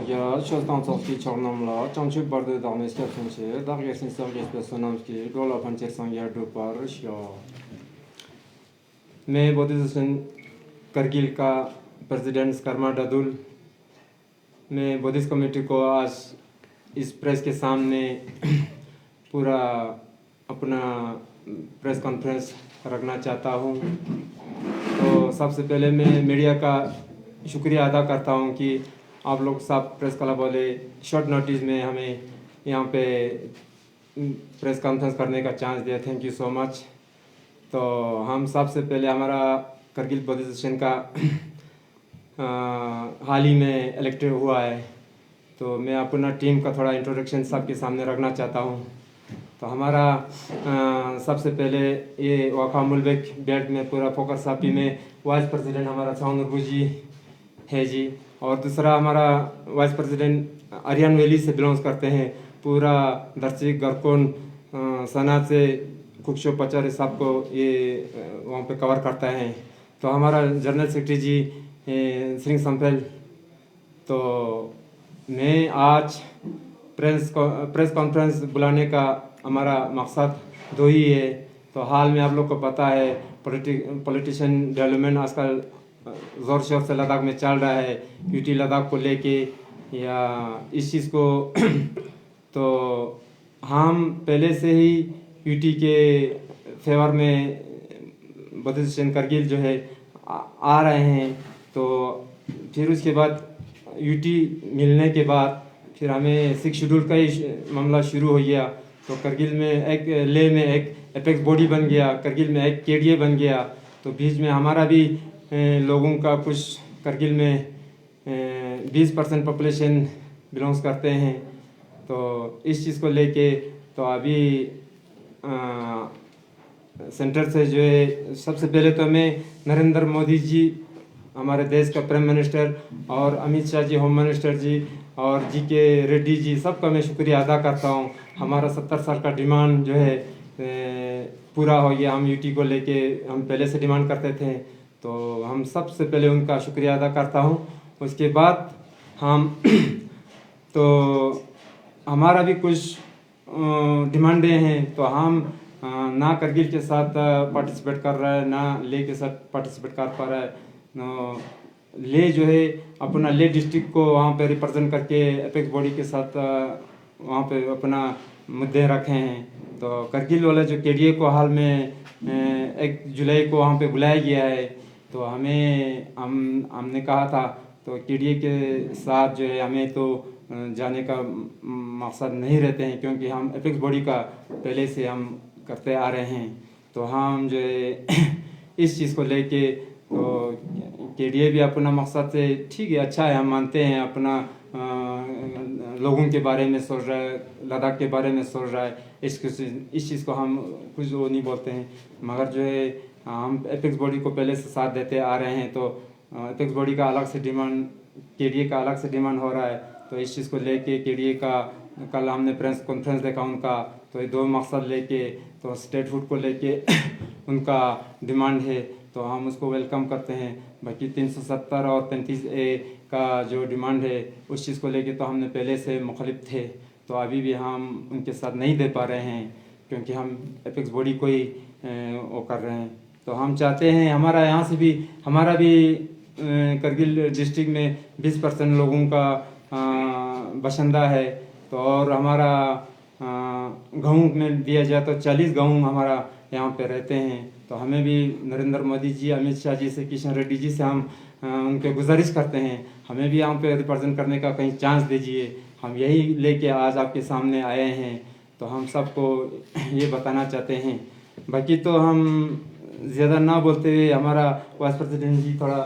Ja, Sjöstansovski Chornomla, Chanchuk Bardu Dameska Funche, Dargesin Sergej Personamski, Gola Pancher Sangya Dupar, मैं बोधिसत्व करगिल का president Karma डदुल मैं बोधिस committee को आज इस प्रेस के सामने पूरा अपना प्रेस कॉन्फ्रेंस रखना चाहता हूँ। तो सबसे पहले मैं मीडिया का शुक्रिया अदा करता हूँ कि आप लोग सब प्रेस क्लब वाले शॉर्ट नोटिस में हमें यहाँ पे प्रेस कॉन्फ्रेंस करने का चांस दिया। Thank you so much. तो हम सबसे पहले हमारा करगिल बोधिसत्व का हाल ही में इलेक्टेड हुआ है, तो मैं अपना टीम का थोड़ा इंट्रोडक्शन सबके सामने रखना चाहता हूँ। तो हमारा सबसे पहले ये वाखा मुलबेक बेल्ट में पूरा फोकस सापी में वाइस प्रेसिडेंट हमारा छाउनरबू जी है जी, और दूसरा हमारा वाइस प्रेसिडेंट आर्यन वैली से बिलोंग्स करते हैं। पूरा दर्शिक गरकोन सना से कुक्षो पचारे साहब को ये वहाँ पे कवर करता है। तो हमारा जनरल सेक्रेटरी जी सिंह संपेल। तो मैं आज प्रेस कॉन्फ्रेंस बुलाने का हमारा मकसद दो ही है। तो हाल में आप लोग को पता है पॉलिटिशियन डेवलपमेंट आजकल ज़ोर शोर से लद्दाख में चल रहा है, यूटी लद्दाख को लेके या इस चीज़ को तो हम पहले से ही यूटी के फेवर में बोधिसत्व करगिल जो है आ रहे हैं। तो फिर उसके बाद यूटी मिलने के बाद फिर हमें 6 शेड्यूल का ही मामला शुरू हो गया। तो करगिल में एक ले में एक एपेक्स बॉडी बन गया, करगिल में एक केडीए बन गया। तो बीच में हमारा भी लोगों का कुछ करगिल में 20% पॉपुलेशन बिलोंग्स करते हैं। तो इस चीज़ को लेके तो अभी सेंटर से जो है सबसे पहले तो मैं नरेंद्र मोदी जी हमारे देश का प्राइम मिनिस्टर और अमित शाह जी होम मिनिस्टर जी और जी के रेड्डी जी सबका मैं शुक्रिया अदा करता हूँ। हमारा 70 साल का डिमांड जो है पूरा हो गया। हम यूटी को लेके हम पहले से डिमांड करते थे, तो हम सबसे पहले उनका शुक्रिया अदा करता हूँ। उसके बाद हम तो हमारा भी कुछ डिमांडें हैं। तो हम ना करगिल के साथ पार्टिसिपेट कर रहा है, ना ले के साथ पार्टिसिपेट कर पा रहा है। ले जो है अपना ले डिस्ट्रिक्ट को वहाँ पे रिप्रेजेंट करके एपेक्स बॉडी के साथ वहाँ पे अपना मुद्दे रखे हैं। तो करगिल वाला जो केडीए को हाल में 1 जुलाई को वहाँ पे बुलाया गया है। तो हमने कहा था तो केडीए के साथ जो है हमें तो जाने का मकसद नहीं रहते हैं, क्योंकि हम एपेक्स बॉडी का पहले से हम करते आ रहे हैं। तो हम जो है इस चीज़ को लेके तो केडीए भी अपना मकसद से ठीक है, अच्छा है, हम मानते हैं अपना लोगों के बारे में सोच रहा है, लद्दाख के बारे में सोच रहा है। इस चीज़ को हम कुछ वो नहीं बोलते हैं, मगर जो है हम एपेक्स बॉडी को पहले से साथ देते आ रहे हैं। तो एपेक्स बॉडी का अलग से डिमांड, केडीए का अलग से डिमांड हो रहा है। तो इस चीज़ को लेके केडीए का कल हमने प्रेस कॉन्फ्रेंस देखा उनका, तो ये 2 मकसद लेके तो स्टेट फूड को लेके उनका डिमांड है, तो हम उसको वेलकम करते हैं। बाकी 370 और 35A का जो डिमांड है उस चीज़ को लेके तो हमने पहले से मुखालिफ थे। तो अभी भी हम उनके साथ नहीं दे पा रहे हैं, क्योंकि हम एपेक्स बॉडी को ही वो कर रहे हैं। तो हम चाहते हैं हमारा भी करगिल डिस्ट्रिक्ट में 20% लोगों का बशिंदा है। तो और हमारा गाँव में दिया जाए तो 40 गाँव हमारा यहाँ पे रहते हैं। तो हमें भी नरेंद्र मोदी जी, अमित शाह जी से, किशन रेड्डी जी से हम उनके गुजारिश करते हैं, हमें भी यहाँ पे रिप्रेजेंट करने का कहीं चांस दीजिए। हम यही लेके आज आपके सामने आए हैं। तो हम सबको ये बताना चाहते हैं। बाकी तो हम ज़्यादा ना बोलते हुए हमारा वाइस प्रेसिडेंट जी थोड़ा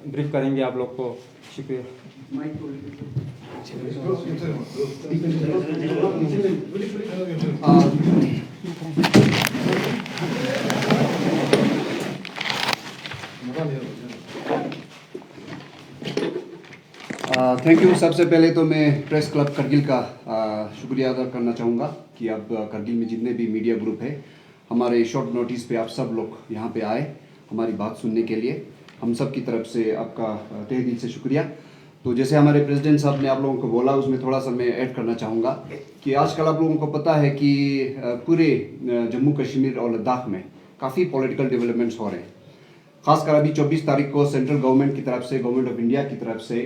ब्रीफ करेंगे आप लोग को। शुक्रिया। Thank you. सबसे पहले तो मैं प्रेस क्लब करगिल का शुक्रिया अदा करना चाहूँगा कि अब करगिल में जितने भी मीडिया ग्रुप है हमारे शॉर्ट नोटिस पे आप सब लोग यहाँ पे आए हमारी बात सुनने के लिए। हम सब की तरफ से आपका तहे दिल से शुक्रिया। तो जैसे हमारे प्रेसिडेंट साहब ने आप लोगों को बोला, उसमें थोड़ा सा मैं ऐड करना चाहूँगा कि आजकल आप लोगों को पता है कि पूरे जम्मू कश्मीर और लद्दाख में काफ़ी पॉलिटिकल डेवलपमेंट्स हो रहे हैं। खासकर अभी 24 तारीख को सेंट्रल गवर्नमेंट की तरफ से, गवर्नमेंट ऑफ इंडिया की तरफ से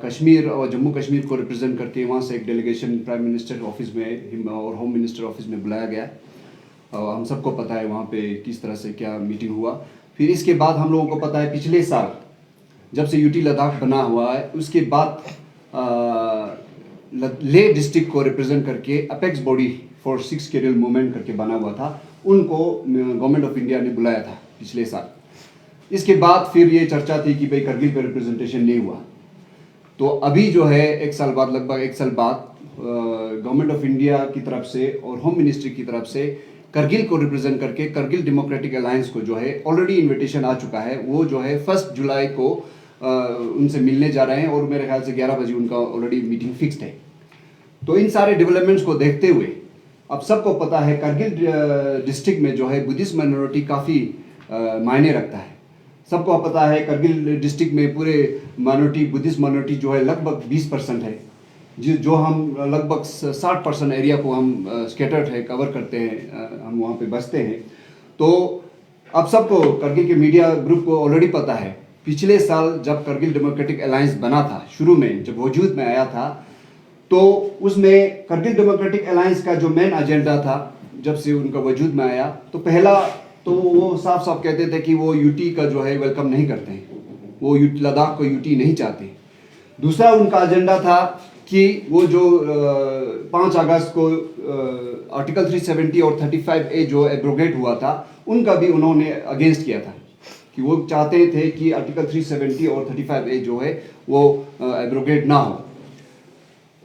कश्मीर और जम्मू कश्मीर को रिप्रेजेंट करके वहाँ से एक डेलीगेशन प्राइम मिनिस्टर ऑफिस में और होम मिनिस्टर ऑफिस में बुलाया गया। और हम सबको पता है वहाँ पे किस तरह से क्या मीटिंग हुआ। फिर इसके बाद हम लोगों को पता है पिछले साल जब से यूटी लद्दाख बना हुआ है, उसके बाद ले डिस्ट्रिक्ट को रिप्रेजेंट करके apex body for 6 schedule movement करके बना हुआ था, उनको गवर्नमेंट ऑफ इंडिया ने बुलाया था पिछले साल। इसके बाद फिर ये चर्चा थी कि भाई करगिल पे रिप्रेजेंटेशन नहीं हुआ, तो अभी जो है एक साल बाद, लगभग एक साल बाद गवर्नमेंट ऑफ इंडिया की तरफ से और होम मिनिस्ट्री की तरफ से करगिल को रिप्रेजेंट करके करगिल डेमोक्रेटिक अलायंस को जो है ऑलरेडी इनविटेशन आ चुका है। वो जो है 1 जुलाई को उनसे मिलने जा रहे हैं और मेरे ख्याल से 11 बजे उनका ऑलरेडी मीटिंग फिक्स्ड है। तो इन सारे डेवलपमेंट्स को देखते हुए अब सबको पता है करगिल डिस्ट्रिक्ट में जो है बुद्धिस्ट माइनॉरिटी काफ़ी मायने रखता है। सबको पता है करगिल डिस्ट्रिक्ट में पूरे माइनॉरिटी, बुद्धिस्ट माइनॉरिटी जो है लगभग 20% है, जो हम लगभग 60% एरिया को हम स्कैटर्ड है, कवर करते हैं, हम वहाँ पे बसते हैं। तो अब सबको करगिल के मीडिया ग्रुप को ऑलरेडी पता है, पिछले साल जब करगिल डेमोक्रेटिक अलायंस बना था, शुरू में जब वजूद में आया था, तो उसमें करगिल डेमोक्रेटिक अलायंस का जो मेन एजेंडा था, जब से उनका वजूद में आया, तो पहला तो वो साफ साफ कहते थे कि वो यूटी का जो है वेलकम नहीं करते हैं, वो लद्दाख को यूटी नहीं चाहते। दूसरा उनका एजेंडा था कि वो जो 5 अगस्त को आर्टिकल 370 और 35A जो एब्रोगेट हुआ था, उनका भी उन्होंने अगेंस्ट किया था कि वो चाहते थे कि आर्टिकल 370 और 35A जो है वो एब्रोगेट ना हो।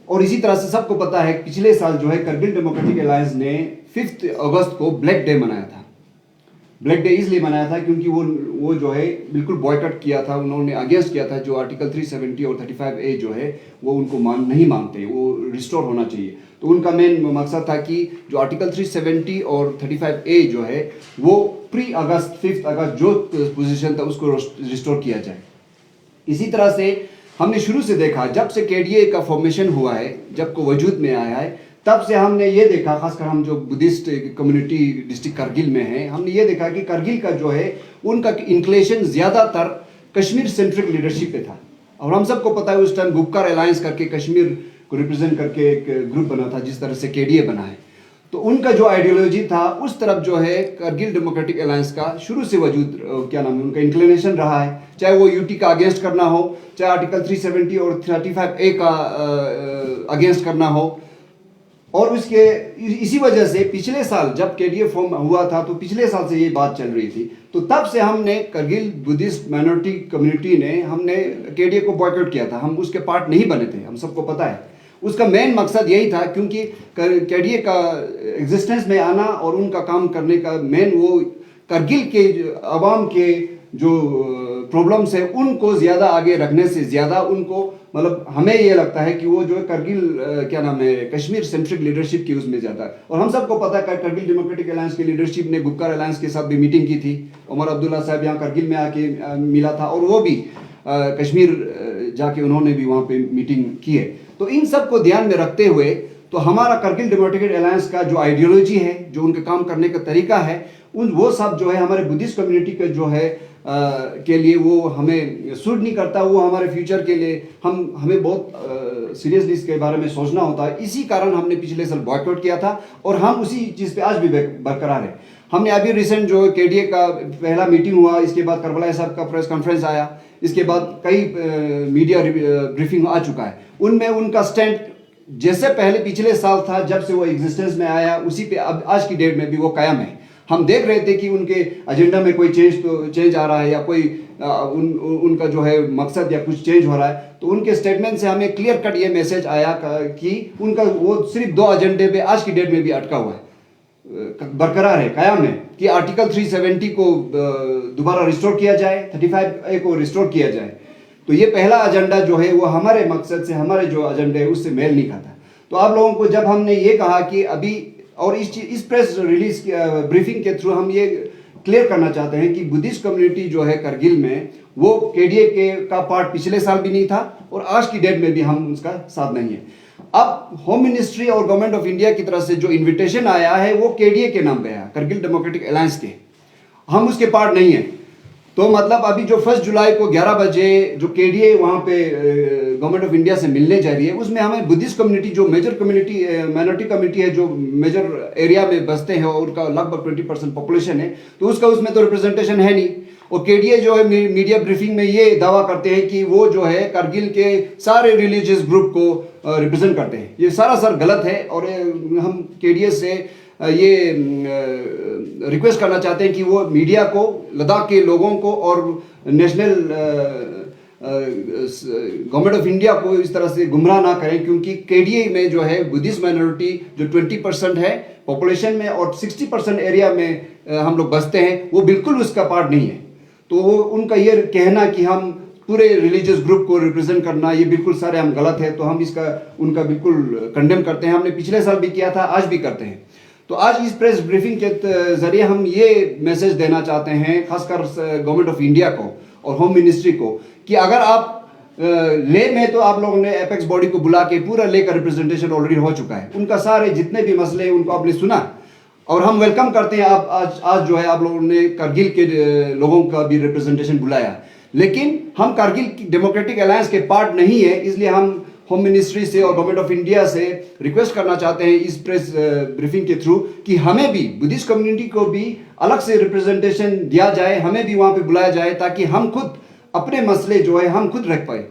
और इसी तरह से सबको पता है पिछले साल जो है करगिल डेमोक्रेटिक अलायंस ने 5 अगस्त को ब्लैक डे मनाया था। ब्लैक डे इसलिए मनाया था क्योंकि वो जो है बिल्कुल बॉयकॉट किया था, उन्होंने अगेंस्ट किया था जो आर्टिकल 370 और 35A जो है वो उनको नहीं मानते, वो रिस्टोर होना चाहिए। तो उनका मेन मकसद था कि जो आर्टिकल 370 और 35A जो है वो प्री अगस्त 5 अगस्त जो पोजीशन था उसको रिस्टोर किया जाए। इसी तरह से हमने शुरू से देखा, जब से केडीए का फॉर्मेशन हुआ है, जब को वजूद में आया है, तब से हमने ये देखा, खासकर हम जो बुद्धिस्ट कम्युनिटी डिस्ट्रिक्ट करगिल में है, हमने ये देखा कि करगिल का जो है उनका इंक्लेशन ज़्यादातर कश्मीर सेंट्रिक लीडरशिप पे था। और हम सबको पता है उस टाइम गुपकार अलायंस करके कश्मीर को रिप्रेजेंट करके एक ग्रुप बना था, जिस तरह से केडीए बना है। तो उनका जो आइडियोलॉजी था उस तरफ जो है करगिल डेमोक्रेटिक अलायंस का शुरू से वजूद क्या नाम है उनका इंक्लिनेशन रहा है, चाहे वो यूटी का अगेंस्ट करना हो, चाहे आर्टिकल 370 और 35A का अगेंस्ट करना हो। और उसके इसी वजह से पिछले साल जब केडीए फॉर्म हुआ था, तो पिछले साल से ये बात चल रही थी, तो तब से हमने करगिल बुद्धिस्ट माइनॉरिटी कम्युनिटी ने हमने केडीए को बॉयकॉट किया था। हम उसके पार्ट नहीं बने थे, हम सबको पता है। उसका मेन मकसद यही था क्योंकि केडीए का एग्जिस्टेंस में आना और उनका काम करने का मेन वो करगिल के अवाम के जो प्रॉब्लम्स है उनको ज़्यादा आगे रखने से ज़्यादा उनको, मतलब हमें ये लगता है कि वो जो है करगिल क्या नाम है कश्मीर सेंट्रिक लीडरशिप की उसमें ज़्यादा है। और हम सबको पता है करगिल डेमोक्रेटिक अलायंस की लीडरशिप ने गुपकार अलायंस के साथ भी मीटिंग की थी। उमर अब्दुल्ला साहब यहाँ करगिल में आके मिला था और वो भी कश्मीर जाके उन्होंने भी वहाँ पे मीटिंग की है। तो इन सब को ध्यान में रखते हुए तो हमारा करगिल डेमोक्रेटिक अलायंस का जो आइडियोलॉजी है, जो उनके काम करने का तरीका है, वो सब जो है हमारे बुद्धिस्ट कम्युनिटी के जो है के लिए वो हमें सूट नहीं करता। वो हमारे फ्यूचर के लिए हमें बहुत सीरियसली इसके बारे में सोचना होता है। इसी कारण हमने पिछले साल बॉयकॉट किया था और हम उसी चीज़ पे आज भी बरकरार है। हमने अभी रिसेंट जो केडीए का पहला मीटिंग हुआ, इसके बाद करबला साहब का प्रेस कॉन्फ्रेंस आया, इसके बाद कई मीडिया ब्रीफिंग आ चुका है। उनमें उनका स्टैंड जैसे पहले पिछले साल था जब से वो एग्जिस्टेंस में आया, उसी पे अब आज की डेट में भी वो कायम है। हम देख रहे थे कि उनके एजेंडा में कोई चेंज आ रहा है या कोई उनका जो है मकसद या कुछ चेंज हो रहा है, तो उनके स्टेटमेंट से हमें क्लियर कट ये मैसेज आया कि उनका वो सिर्फ 2 एजेंडे पे आज की डेट में भी अटका हुआ है, बरकरार है, कायम है कि आर्टिकल 370 को दोबारा रिस्टोर किया जाए, 35A को रिस्टोर किया जाए। तो ये पहला एजेंडा जो है वो हमारे मकसद से, हमारे जो एजेंडे है उससे मेल नहीं खाता। तो आप लोगों को जब हमने ये कहा कि अभी और इस प्रेस रिलीज ब्रीफिंग के थ्रू हम ये क्लियर करना चाहते हैं कि बुद्धिस्ट कम्युनिटी जो है करगिल में वो केडीए का पार्ट पिछले साल भी नहीं था और आज की डेट में भी हम उसका साथ नहीं है। अब होम मिनिस्ट्री और गवर्नमेंट ऑफ इंडिया की तरफ से जो इन्विटेशन आया है वो केडीए के नाम पे आया, करगिल डेमोक्रेटिक अलायंस के, हम उसके पार्ट नहीं है। तो मतलब अभी जो 1 जुलाई को 11 बजे जो केडीए वहाँ पे गवर्नमेंट ऑफ इंडिया से मिलने जा रही है, उसमें हमें बुद्धिस्ट कम्युनिटी जो मेजर कम्युनिटी माइनॉरिटी कम्युनिटी है, जो मेजर एरिया में बसते हैं और उनका लगभग 20% पॉपुलेशन है, तो उसका उसमें तो रिप्रेजेंटेशन है नहीं। और केडीए जो है मीडिया ब्रीफिंग में ये दावा करते हैं कि वो जो है करगिल के सारे रिलीजियस ग्रुप को रिप्रेजेंट करते हैं। ये सरासर गलत है और हम केडीए से ये रिक्वेस्ट करना चाहते हैं कि वो मीडिया को, लद्दाख के लोगों को और नेशनल गवर्नमेंट ऑफ इंडिया को इस तरह से गुमराह ना करें, क्योंकि केडीए में जो है बुद्धिस्ट माइनॉरिटी जो 20% है पॉपुलेशन में और 60% एरिया में हम लोग बसते हैं, वो बिल्कुल उसका पार्ट नहीं है। तो वो उनका ये कहना कि हम पूरे रिलीजियस ग्रुप को रिप्रेजेंट करना, ये बिल्कुल सारे हम गलत है। तो हम इसका उनका बिल्कुल कंडेम करते हैं। हमने पिछले साल भी किया था, आज भी करते हैं। तो आज इस प्रेस ब्रीफिंग के जरिए हम ये मैसेज देना चाहते हैं, खासकर गवर्नमेंट ऑफ इंडिया को और होम मिनिस्ट्री को, कि अगर आप ले में तो आप लोगों ने एपेक्स बॉडी को बुला के पूरा ले का रिप्रेजेंटेशन ऑलरेडी हो चुका है, उनका सारे जितने भी मसले हैं उनको आपने सुना और हम वेलकम करते हैं। आप आज जो है आप लोगों ने करगिल के लोगों का भी रिप्रेजेंटेशन बुलाया, लेकिन हम करगिल डेमोक्रेटिक अलायंस के पार्ट नहीं है। इसलिए हम होम मिनिस्ट्री से और गवर्नमेंट ऑफ इंडिया से रिक्वेस्ट करना चाहते हैं इस प्रेस ब्रीफिंग के थ्रू कि हमें भी बुद्धिस्ट कम्युनिटी को भी अलग से रिप्रेजेंटेशन दिया जाए, हमें भी वहाँ पे बुलाया जाए, ताकि हम खुद अपने मसले जो है हम खुद रख पाए।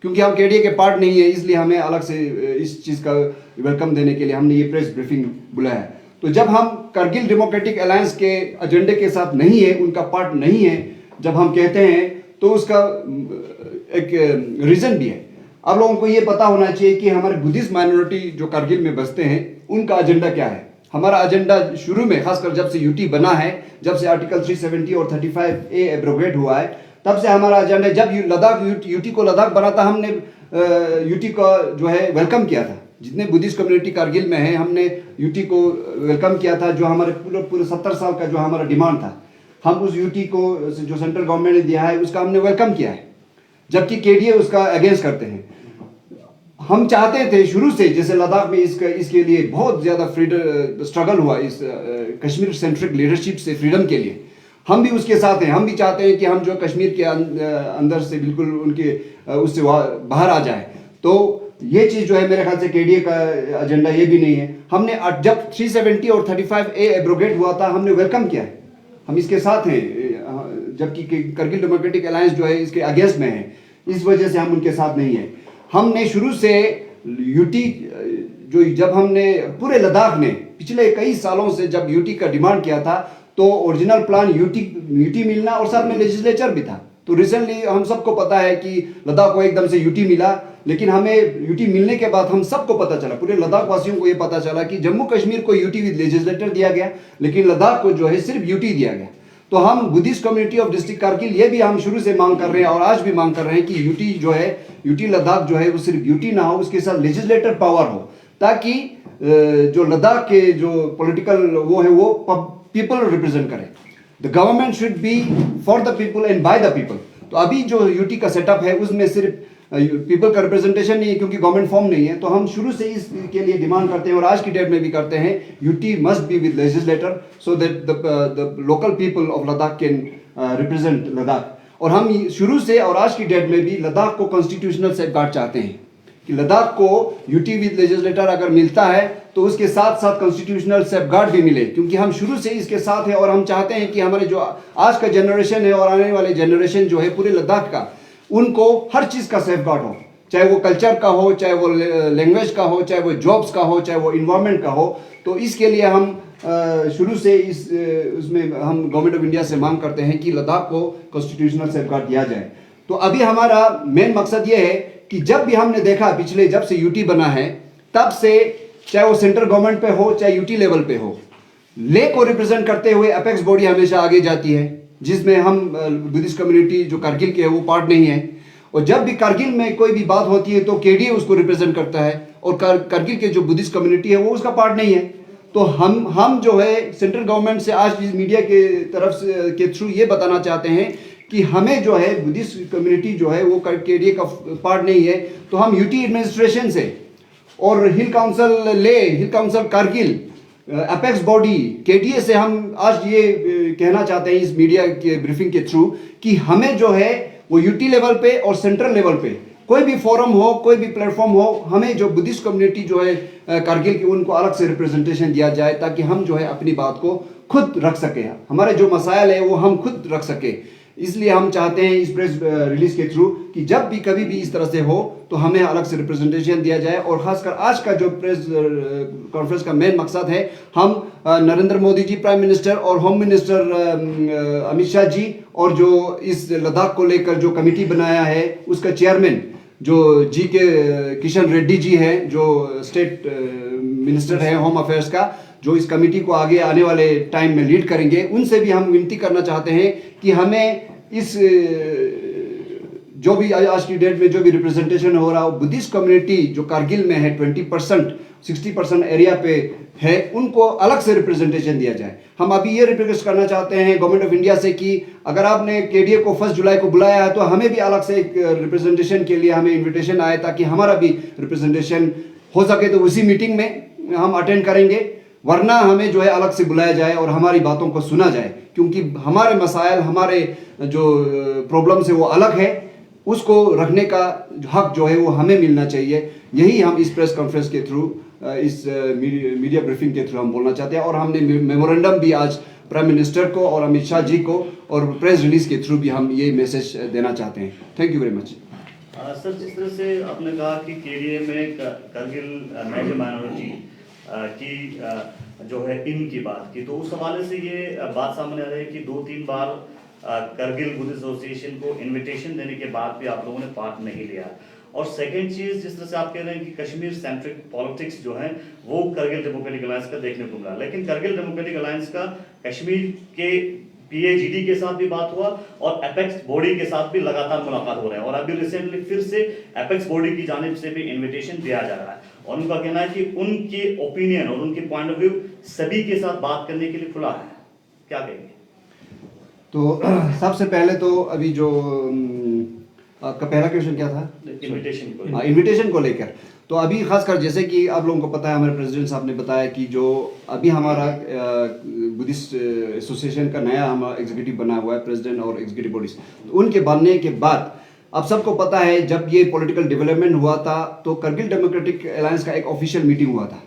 क्योंकि हम केडीए के पार्ट नहीं है, इसलिए हमें अलग से इस चीज़ का वेलकम देने के लिए हमने ये प्रेस ब्रीफिंग बुलाया। तो जब हम करगिल डेमोक्रेटिक अलायंस के एजेंडे के साथ नहीं है, उनका पार्ट नहीं है, जब हम कहते हैं तो उसका एक रीज़न भी है। आप लोगों को ये पता होना चाहिए कि हमारे बुद्धिस्ट माइनॉरिटी जो करगिल में बसते हैं उनका एजेंडा क्या है। हमारा एजेंडा शुरू में, खासकर जब से यूटी बना है, जब से आर्टिकल 370 और 35A एब्रोगेट हुआ है, तब से हमारा एजेंडा, जब लद्दाख यूटी को लद्दाख बना था, हमने यूटी का जो है वेलकम किया था। जितने बुद्धिस्ट कम्युनिटी कारगिल में है, हमने यूटी को वेलकम किया था। जो हमारे पूरे 70 साल का जो हमारा डिमांड था, हम उस यूटी को जो सेंट्रल गवर्नमेंट ने दिया है उसका हमने वेलकम किया है, जबकि केडीए उसका अगेंस्ट करते हैं। हम चाहते थे शुरू से, जैसे लद्दाख में इसके लिए बहुत ज़्यादा फ्रीडम स्ट्रगल हुआ, इस कश्मीर सेंट्रिक लीडरशिप से फ्रीडम के लिए, हम भी उसके साथ हैं। हम भी चाहते हैं कि हम जो कश्मीर के अंदर से बिल्कुल उनके उससे बाहर आ जाए। तो ये चीज़ जो है मेरे ख्याल से केडीए का एजेंडा ये भी नहीं है। हमने जब 370 और 35A एब्रोगेट हुआ था, हमने वेलकम किया है, हम इसके साथ हैं, जबकि करगिल डेमोक्रेटिक अलायंस जो है इसके अगेंस्ट में है। इस वजह से हम उनके साथ नहीं है। हमने शुरू से यूटी जो, जब हमने पूरे लद्दाख ने पिछले कई सालों से जब यूटी का डिमांड किया था, तो ओरिजिनल प्लान यूटी मिलना और साथ में लेजिस्लेचर भी था। तो रिसेंटली हम सबको पता है कि लद्दाख को एकदम से यूटी मिला, लेकिन हमें यूटी मिलने के बाद हम सबको पता चला, पूरे लद्दाख वासियों को ये पता चला कि जम्मू कश्मीर को यूटी विद लेजिस्लेटर दिया गया, लेकिन लद्दाख को जो है सिर्फ यूटी दिया गया। तो हम Buddhist community of district Kargil ये भी हम शुरू से मांग कर रहे हैं और आज भी मांग कर रहे हैं कि यूटी जो है, यूटी लद्दाख जो है वो सिर्फ यूटी ना हो, उसके साथ लेजिस्लेटर पावर हो, ताकि जो लद्दाख के जो पॉलिटिकल वो है वो पीपल रिप्रेजेंट करें। The government should be for the people and by the people. तो अभी जो यूटी का सेटअप है उसमें सिर्फ पीपल का रिप्रेजेंटेशन नहीं है, क्योंकि गवर्नमेंट फॉर्म नहीं है। तो हम शुरू से इसके लिए डिमांड करते हैं और आज की डेट में भी करते हैं, UT must be with legislator so that the local people of Ladakh can represent Ladakh. और हम शुरू से और आज की डेट में भी लद्दाख को कॉन्स्टिट्यूशनल सेफगार्ड चाहते हैं कि लद्दाख को यूटी विद लेजिस्लेटर अगर मिलता है तो उसके साथ साथ कॉन्स्टिट्यूशनल सेफगार्ड भी मिले, क्योंकि हम शुरू से इसके साथ हैं और हम चाहते हैं कि हमारे जो आज का जनरेशन है और आने वाले जनरेशन जो है पूरे लद्दाख का, उनको हर चीज़ का सेफगार्ड हो, चाहे वो कल्चर का हो, चाहे वो लैंग्वेज का हो, चाहे वो जॉब्स का हो, चाहे वो इन्वायरमेंट का हो। तो इसके लिए हम शुरू से उसमें हम गवर्नमेंट ऑफ इंडिया से मांग करते हैं कि लद्दाख को कॉन्स्टिट्यूशनल सेफगार्ड दिया जाए। तो अभी हमारा मेन मकसद ये है कि जब भी हमने देखा पिछले, जब से यूटी बना है तब से, चाहे वो सेंट्रल गवर्नमेंट पे हो चाहे यूटी लेवल पे हो, ले को रिप्रेजेंट करते हुए अपेक्स बॉडी हमेशा आगे जाती है, जिसमें हम बुद्धिस्ट कम्युनिटी जो कारगिल के है वो पार्ट नहीं है। और जब भी कारगिल में कोई भी बात होती है तो केडीए उसको रिप्रेजेंट करता है और कारगिल के जो बुद्धिस्ट कम्युनिटी है वो उसका पार्ट नहीं है। तो हम जो है सेंट्रल गवर्नमेंट से आज इस मीडिया के तरफ से के थ्रू ये बताना चाहते हैं कि हमें जो है बुद्धिस्ट कम्युनिटी जो है वो KDA का पार्ट नहीं है, तो हम यूटी एडमिनिस्ट्रेशन से और हिल council Kargil, apex body KDA से हम आज ये कहना चाहते हैं इस मीडिया के ब्रीफिंग के थ्रू कि हमें जो है वो यूटी लेवल पे और सेंट्रल लेवल पे कोई भी फोरम हो, कोई भी प्लेटफॉर्म हो, हमें जो बुद्धिस्ट कम्युनिटी जो है कारगिल की उनको अलग से रिप्रेजेंटेशन दिया जाए ताकि हम जो है अपनी बात को खुद रख सके, हमारे जो मसाइल है वो हम खुद रख सके। इसलिए हम चाहते हैं इस प्रेस रिलीज के थ्रू कि जब भी कभी भी इस तरह से हो तो हमें अलग से रिप्रेजेंटेशन दिया जाए। और खासकर आज का जो प्रेस कॉन्फ्रेंस का मेन मकसद है, हम नरेंद्र मोदी जी प्राइम मिनिस्टर और होम मिनिस्टर अमित शाह जी और जो इस लद्दाख को लेकर जो कमेटी बनाया है उसका चेयरमैन जो किशन रेड्डी जी हैं, जो स्टेट मिनिस्टर है होम अफेयर्स का, जो इस कमेटी को आगे आने वाले टाइम में लीड करेंगे, उनसे भी हम विनती करना चाहते हैं कि हमें इस जो भी आज की डेट में जो भी रिप्रेजेंटेशन हो रहा हो, बुद्धिस्ट कम्युनिटी जो कारगिल में है 20% 60% एरिया पे है, उनको अलग से रिप्रेजेंटेशन दिया जाए। हम अभी ये रिक्वेस्ट करना चाहते हैं गवर्नमेंट ऑफ इंडिया से कि अगर आपने KDA को 1 जुलाई को बुलाया है तो हमें भी अलग से एक रिप्रेजेंटेशन के लिए हमें इन्विटेशन आए ताकि हमारा भी रिप्रेजेंटेशन हो सके, तो उसी मीटिंग में हम अटेंड करेंगे, वरना हमें जो है अलग से बुलाया जाए और हमारी बातों को सुना जाए, क्योंकि हमारे मसाइल, हमारे जो प्रॉब्लम्स है वो अलग है, उसको रखने का हक जो है वो हमें मिलना चाहिए। यही हम इस प्रेस कॉन्फ्रेंस के थ्रू, इस मीडिया ब्रीफिंग के थ्रू हम बोलना चाहते हैं। और हमने मेमोरेंडम भी आज प्राइम मिनिस्टर को और अमित शाह जी को और प्रेस रिलीज के थ्रू भी हम ये मैसेज देना चाहते हैं। Thank you very much. Sir, जिस तरह से आपने कहा कि KDA में कारगिल मेजर माइनॉरिटी की जो है इनकी बात की, तो उस हवाले से ये बात सामने आ रही है कि 2-3 बार कारगिल बुद्धिस्ट एसोसिएशन को इनविटेशन देने के बाद भी आप लोगों ने पार्ट नहीं लिया। और सेकंड चीज, जिस तरह से आप कह रहे हैं कि कश्मीर सेंट्रिक पॉलिटिक्स जो है वो कारगिल डेमोक्रेटिक अलायंस का देखने को मिला, लेकिन कारगिल डेमोक्रेटिक अलायंस का कश्मीर के PAGD के साथ भी बात हुआ और एपेक्स बॉडी के साथ भी लगातार मुलाकात हो रहे हैं, और अभी रिसेंटली फिर से एपेक्स बॉडी की जानिब से भी इनविटेशन दिया जा रहा है, और उनका कहना है कि उनके ओपिनियन और उनके पॉइंट ऑफ व्यू सभी के साथ बात करने के लिए खुला है। क्या कहेंगे? तो सबसे पहले तो अभी जो आपका पहला क्वेश्चन क्या था? इनविटेशन को लेकर, तो अभी खासकर जैसे कि आप लोगों को पता है, हमारे प्रेसिडेंट साहब ने बताया कि जो अभी हमारा बुद्धिस्ट एसोसिएशन का नया हमारा एग्जीक्यूटिव बना हुआ है, प्रेसिडेंट और एग्जीक्यूटिव बॉडीज, तो उनके बनने के बाद आप सबको पता है जब ये पॉलिटिकल डेवलपमेंट हुआ था तो कारगिल डेमोक्रेटिक अलायंस का एक ऑफिशियल मीटिंग हुआ था,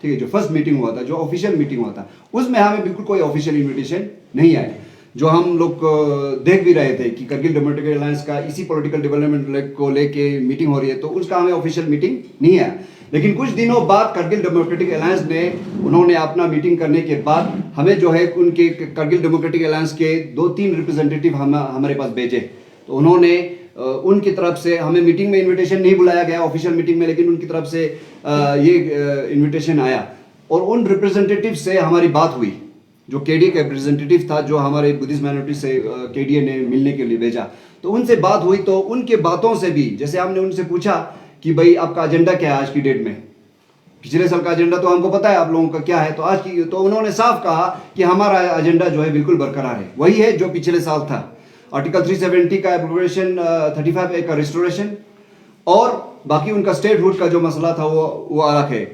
ठीक है, जो फर्स्ट मीटिंग हुआ था, जो ऑफिशियल मीटिंग हुआ था, उसमें हमें बिल्कुल कोई ऑफिशियल इन्विटेशन नहीं आया। जो हम लोग देख भी रहे थे कि कारगिल डेमोक्रेटिक अलायंस का इसी पॉलिटिकल डेवलपमेंट को लेके मीटिंग हो रही है, तो उसका हमें ऑफिशियल मीटिंग नहीं आया। लेकिन कुछ दिनों बाद कारगिल डेमोक्रेटिक अलायंस ने उन्होंने अपना मीटिंग करने के बाद हमें जो है उनके कारगिल डेमोक्रेटिक अलायंस के 2-3 रिप्रेजेंटेटिव हमारे पास भेजे। तो उन्होंने उनकी तरफ से हमें मीटिंग में इन्विटेशन नहीं बुलाया गया ऑफिशियल मीटिंग में, लेकिन उनकी तरफ से ये इन्विटेशन आया और उन रिप्रेजेंटेटिव से हमारी बात हुई। जो KDA का रिप्रेजेंटेटिव था, जो हमारे बुद्धिस्ट माइनॉरिटी से KDA ने मिलने के लिए भेजा, तो उनसे बात हुई। तो उनके बातों से भी, जैसे हमने उनसे पूछा कि भाई आपका एजेंडा क्या है आज की डेट में, पिछले साल का एजेंडा तो हमको पता है आप लोगों का क्या है, तो आज की, तो उन्होंने साफ कहा कि हमारा एजेंडा जो है बिल्कुल बरकरार है, वही है जो पिछले साल था। आर्टिकल 370 का एब्रोगेशन, 35A का रिस्टोरेशन, और बाकी उनका स्टेटहुड का जो मसला था वो अलग है।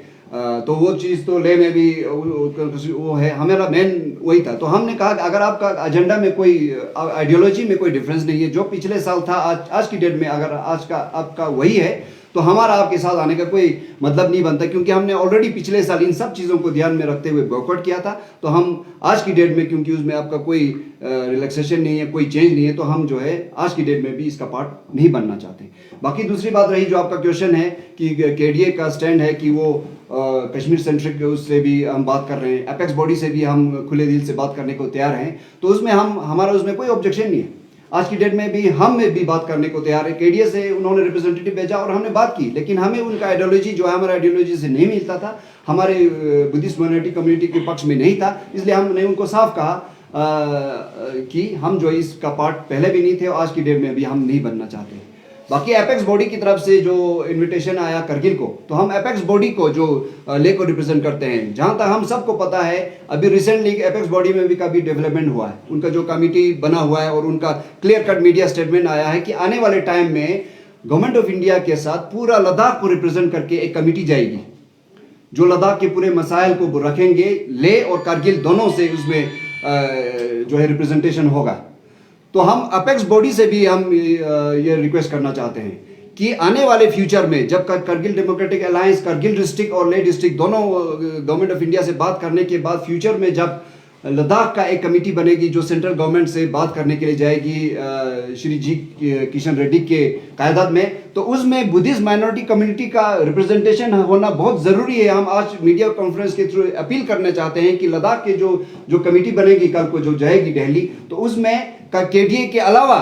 तो वो चीज़ तो ले में भी वो है, हमारा मेन वही था। तो हमने कहा कि अगर आपका एजेंडा में कोई आइडियोलॉजी में कोई डिफरेंस नहीं है, जो पिछले साल था आज की डेट में अगर आज का आपका वही है, तो हमारा आपके साथ आने का कोई मतलब नहीं बनता, क्योंकि हमने ऑलरेडी पिछले साल इन सब चीज़ों को ध्यान में रखते हुए बॉयकॉट किया था। तो हम आज की डेट में, क्योंकि उसमें आपका कोई रिलैक्सेशन नहीं है, कोई चेंज नहीं है, तो हम जो है आज की डेट में भी इसका पार्ट नहीं बनना चाहते। बाकी दूसरी बात रही जो आपका क्वेश्चन है कि KDA का स्टैंड है कि वो कश्मीर सेंट्रिक, उससे भी हम बात कर रहे हैं, एपेक्स बॉडी से भी हम खुले दिल से बात करने को तैयार हैं, तो उसमें हमारा उसमें कोई ऑब्जेक्शन नहीं है। आज की डेट में भी हम भी बात करने को तैयार है। KDA से उन्होंने रिप्रेजेंटेटिव भेजा और हमने बात की, लेकिन हमें उनका आइडियोलॉजी जो है हमारे आइडियोलॉजी से नहीं मिलता था, हमारे बुद्धिस्ट माइनॉरिटी कम्युनिटी के पक्ष में नहीं था। इसलिए हमने उनको साफ कहा कि हम जो इसका पार्ट पहले भी नहीं थे और आज की डेट में भी हम नहीं बनना चाहते। बाकी एपेक्स बॉडी की तरफ से जो इनविटेशन आया करगिल को, तो हम एपेक्स बॉडी को जो ले को रिप्रेजेंट करते हैं, जहां तक हम सबको पता है अभी रिसेंटली एपेक्स बॉडी में भी काफ़ी डेवलपमेंट हुआ है, उनका जो कमिटी बना हुआ है और उनका क्लियर कट मीडिया स्टेटमेंट आया है कि आने वाले टाइम में गवर्नमेंट ऑफ इंडिया के साथ पूरा लद्दाख को रिप्रेजेंट करके एक कमिटी जाएगी जो लद्दाख के पूरे मसाइल को रखेंगे। ले और कारगिल दोनों से उसमें जो है रिप्रेजेंटेशन होगा। तो हम अपेक्स बॉडी से भी हम ये रिक्वेस्ट करना चाहते हैं कि आने वाले फ्यूचर में जब Kargil democratic alliance Kargil district और ले डिस्ट्रिक्ट दोनों गवर्नमेंट ऑफ इंडिया से बात करने के बाद फ्यूचर में जब लद्दाख का एक कमेटी बनेगी जो सेंट्रल गवर्नमेंट से बात करने के लिए जाएगी श्री जी किशन रेड्डी के क़यादत में, तो उसमें बुद्धिस्ट माइनॉरिटी कम्युनिटी का रिप्रेजेंटेशन होना बहुत ज़रूरी है। हम आज मीडिया कॉन्फ्रेंस के थ्रू अपील करना चाहते हैं कि लद्दाख के जो कमेटी बनेगी कल को जो जाएगी दिल्ली, तो उसमें केडीए के अलावा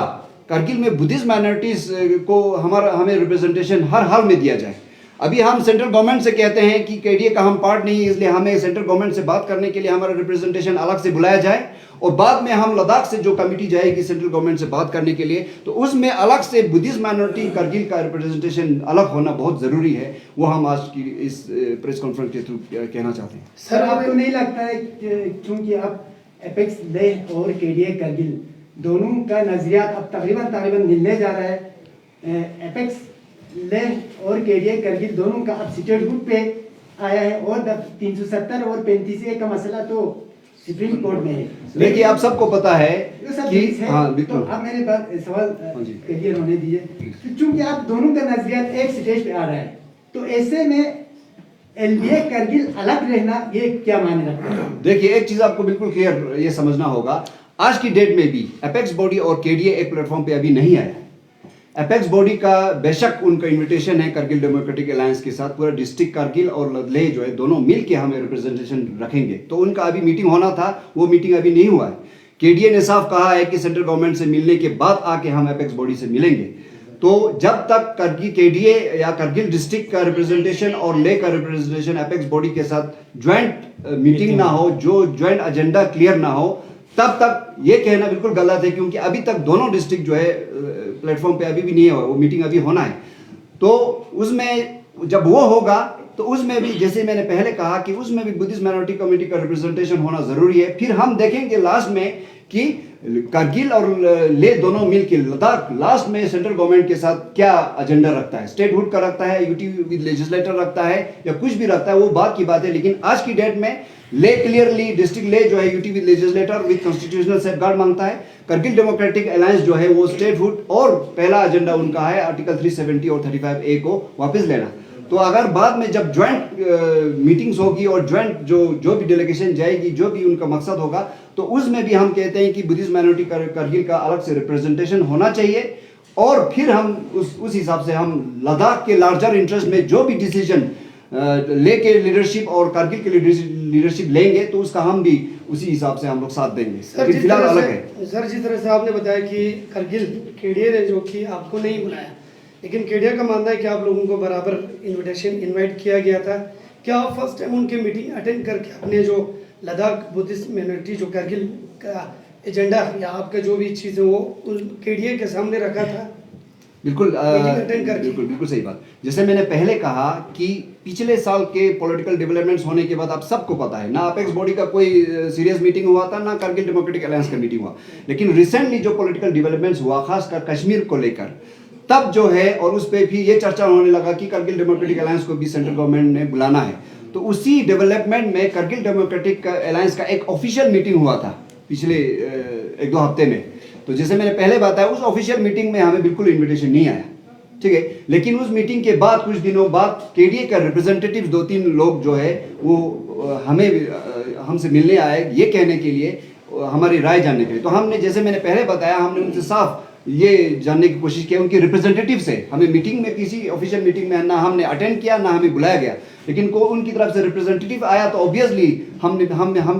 कारगिल में बुद्धिस्ट माइनॉरिटीज़ को हमें रिप्रेजेंटेशन हर हाल में दिया जाए। अभी हम सेंट्रल गवर्नमेंट से कहते हैं कि केडीए का हम पार्ट नहीं है, इसलिए हमें सेंट्रल गवर्नमेंट से बात करने के लिए हमारा रिप्रेजेंटेशन अलग से बुलाया जाए, और बाद में हम लद्दाख से जो कमेटी जाएगी सेंट्रल गवर्नमेंट से बात करने के लिए, तो उसमें अलग से बुद्धिस्ट माइनॉरिटी कारगिल का रिप्रेजेंटेशन अलग होना बहुत ज़रूरी है। वो हम आज की इस प्रेस कॉन्फ्रेंस के थ्रू कहना चाहते हैं। सर, आपको नहीं लगता है क्योंकि अब एपेक्स ले और केडीए कारगिल दोनों का नजरियात अब तकरीबन मिलने जा रहा है, एपेक्स ले और केडीए कारगिल दोनों का अब स्टेटहुड पे आया है, और 370 और 35A का मसला तो सुप्रीम कोर्ट में है। देखिए आप सबको पता है कि हाँ तो बिल्कुल। अब मेरे बात सवाल क्लियर होने दीजिए, क्योंकि आप दोनों का नजरियात एक स्टेज पे आ रहा है, तो ऐसे में एलडीए कारगिल अलग रहना ये क्या मायने रखता है? देखिए एक चीज आपको बिल्कुल क्लियर ये समझना होगा, आज की डेट में भी एपेक्स बॉडी और केडीए एक प्लेटफॉर्म पे अभी नहीं आया। एपेक्स बॉडी का बेशक उनका इनविटेशन है करगिल डेमोक्रेटिक अलायंस के साथ, पूरा डिस्ट्रिक्ट कारगिल और लेह जो है दोनों मिल के हमें रिप्रेजेंटेशन रखेंगे, तो उनका अभी मीटिंग होना था, वो मीटिंग अभी नहीं हुआ है। केडीए ने साफ कहा है कि सेंट्रल गवर्नमेंट से मिलने के बाद आके हम एपेक्स बॉडी से मिलेंगे। तो जब तक करगिल केडीए या करगिल डिस्ट्रिक्ट का रिप्रेजेंटेशन और ले का रिप्रेजेंटेशन एपेक्स बॉडी के साथ ज्वाइंट मीटिंग ना हो, जो ज्वाइंट एजेंडा क्लियर ना हो, तब तक ये कहना बिल्कुल गलत है, क्योंकि अभी तक दोनों डिस्ट्रिक्ट जो है प्लेटफॉर्म पे अभी भी नहीं हुआ, वो मीटिंग अभी होना है। तो उसमें जब वो होगा तो उसमें भी जैसे मैंने पहले कहा कि उसमें भी बुद्धिस्ट माइनॉरिटी कम्युनिटी का रिप्रेजेंटेशन होना जरूरी है। फिर हम देखेंगे लास्ट में कि कारगिल और ले दोनों मिलकर लद्दाख लास्ट में सेंट्रल गवर्नमेंट के साथ क्या एजेंडा रखता है, स्टेटहुड का रखता है, यूटी विद लेजिस्लेटर रखता है, या कुछ भी रखता है, वो बात की बात है। लेकिन आज की डेट में ले क्लियरली डिस्ट्रिक्ट ले जो है UT with legislator with constitutional safeguard मांगता है। करगिल डेमोक्रेटिक अलायंस जो है वो स्टेटहुड और पहला एजेंडा उनका है आर्टिकल 370 और 35A को वापस लेना। तो अगर बाद में जब ज्वाइंट मीटिंग्स होगी और ज्वाइंट जो भी डेलीगेशन जाएगी, जो भी उनका मकसद होगा, तो उसमें भी हम कहते हैं कि बुद्धिस्ट माइनॉरिटी करगिल का अलग से रिप्रेजेंटेशन होना चाहिए, और फिर हम उस हिसाब से हम लद्दाख के लार्जर इंटरेस्ट में जो भी डिसीजन ले के लीडरशिप और कारगिल के लीडरशिप लेंगे, तो उसका हम भी उसी हिसाब से हम लोग साथ देंगे। सर, लेकिन फिलहाल अलग है। सर, जिस तरह से आपने बताया कि करगिल केडीए ने जो कि आपको नहीं बुलाया, लेकिन केडीए का मानना है कि आप लोगों को बराबर इनवाइट किया गया था। क्या आप फर्स्ट टाइम उनके मीटिंग अटेंड करके अपने जो लद्दाख बुद्धिस्ट माइनॉरिटी जो करगिल का एजेंडा या आपका जो भी चीज़ है वो केडीए के सामने रखा था? बिल्कुल बिल्कुल सही बात। जैसे मैंने पहले कहा कि पिछले साल के पॉलिटिकल डेवलपमेंट्स होने के बाद आप सबको पता है ना, अपेक्स बॉडी का कोई सीरियस मीटिंग हुआ था, ना करगिल डेमोक्रेटिक अलायंस का मीटिंग हुआ। लेकिन रिसेंटली जो पॉलिटिकल डेवलपमेंट्स हुआ खासकर कश्मीर को लेकर, तब जो है और उस पर भी ये चर्चा होने लगा कि करगिल डेमोक्रेटिक अलायंस को भी सेंट्रल गवर्नमेंट ने बुलाना है। तो उसी डेवलपमेंट में करगिल डेमोक्रेटिक अलायंस का एक ऑफिशियल मीटिंग हुआ था पिछले 1-2 हफ्ते में। तो जैसे मैंने पहले बताया, उस ऑफिशियल मीटिंग में हमें बिल्कुल इन्विटेशन नहीं आया, ठीक है। लेकिन उस मीटिंग के बाद कुछ दिनों बाद केडीए का रिप्रेजेंटेटिव 2-3 लोग जो है वो हमसे मिलने आए, ये कहने के लिए, हमारी राय जानने के लिए। तो हमने, जैसे मैंने पहले बताया, हमने उनसे साफ ये जानने की कोशिश की उनके रिप्रेजेंटेटिव से। हमें मीटिंग में, किसी ऑफिशियल मीटिंग में ना हमने अटेंड किया, ना हमें बुलाया गया, लेकिन को उनकी तरफ से रिप्रेजेंटेटिव आया, तो ऑब्वियसली हम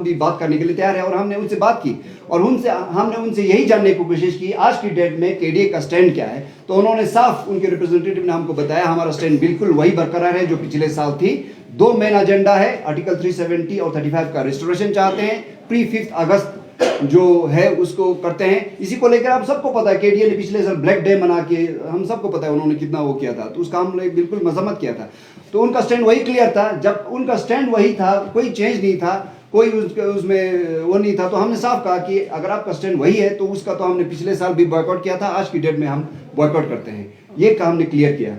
भी बात करने के लिए तैयार है, और हमने उनसे बात की, और हमने उनसे यही जानने की कोशिश की आज की डेट में केडीए का स्टैंड क्या है। तो उन्होंने साफ, उनके रिप्रेजेंटेटिव ने हमको बताया, हमारा स्टैंड बिल्कुल वही बरकरार है जो पिछले साल थी। 2 मेन एजेंडा है, आर्टिकल 370 और 35 का रिस्टोरेशन चाहते हैं, प्री 5 अगस्त जो है उसको करते हैं। इसी को लेकर आप सबको पता है केडीए ने पिछले साल ब्लैक डे मना के, हम सबको पता है उन्होंने कितना वो किया था, तो उसका हमने बिल्कुल मजम्मत किया था। तो उनका स्टैंड वही क्लियर था, जब उनका स्टैंड वही था, कोई चेंज नहीं था, कोई उसमें वो नहीं था, तो हमने साफ कहा कि अगर आपका स्टैंड वही है तो उसका तो हमने पिछले साल भी बॉयकॉट किया था, आज की डेट में हम बॉयकॉट करते हैं, ये काम हमने क्लियर किया।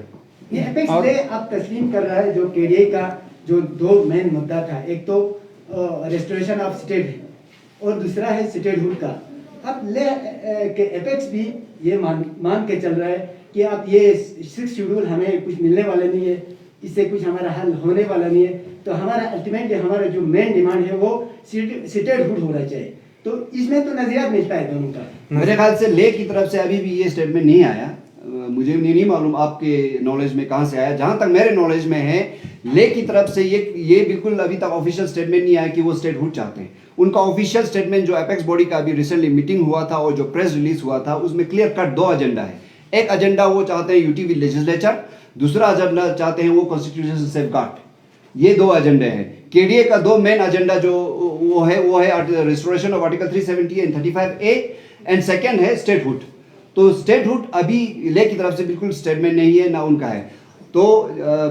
ये एपेक्स डे आप तस्लीम कर रहा है जो केडीए का जो दो मेन मुद्दा था, एक तो रेस्टोरेशन ऑफ स्टेट और दूसरा है स्टेटहुड का। अब ले के एपेक्स भी ये मान के चल रहा है कि आप ये 6 शेड्यूल हमें कुछ मिलने वाला नहीं है, इससे कुछ हमारा हल होने वाला नहीं है, तो हमारा अल्टीमेटली हमारा जो मेन डिमांड है वो स्टेटहुड होना चाहिए। तो इसमें तो नजरिया मिलता है दोनों का। मेरे ख्याल से ले की तरफ से अभी भी ये स्टेटमेंट नहीं आया, मुझे नहीं मालूम आपके नॉलेज में कहाँ से आया। जहाँ तक मेरे नॉलेज में है, ले की तरफ से ये बिल्कुल अभी तक ऑफिशियल स्टेटमेंट नहीं आया कि वो स्टेटहुड चाहते हैं। उनका ऑफिशियल स्टेटमेंट जो एपेक्स बॉडी का अभी रिसेंटली मीटिंग हुआ था और जो प्रेस रिलीज हुआ था, उसमें क्लियर कट 2 एजेंडा है। एक एजेंडा वो चाहते हैं यूटीवी लेजिस्लेचर, दूसरा एजेंडा चाहते हैं वो कॉन्स्टिट्यूशन सेफगार्ड। ये 2 एजेंडे हैं। केडीए का 2 मेन एजेंडा जो वो है restoration of article 370 and 35A and second है स्टेटहुड। तो स्टेटहुड अभी ले की तरफ से बिल्कुल स्टेटमेंट नहीं है, ना उनका है। तो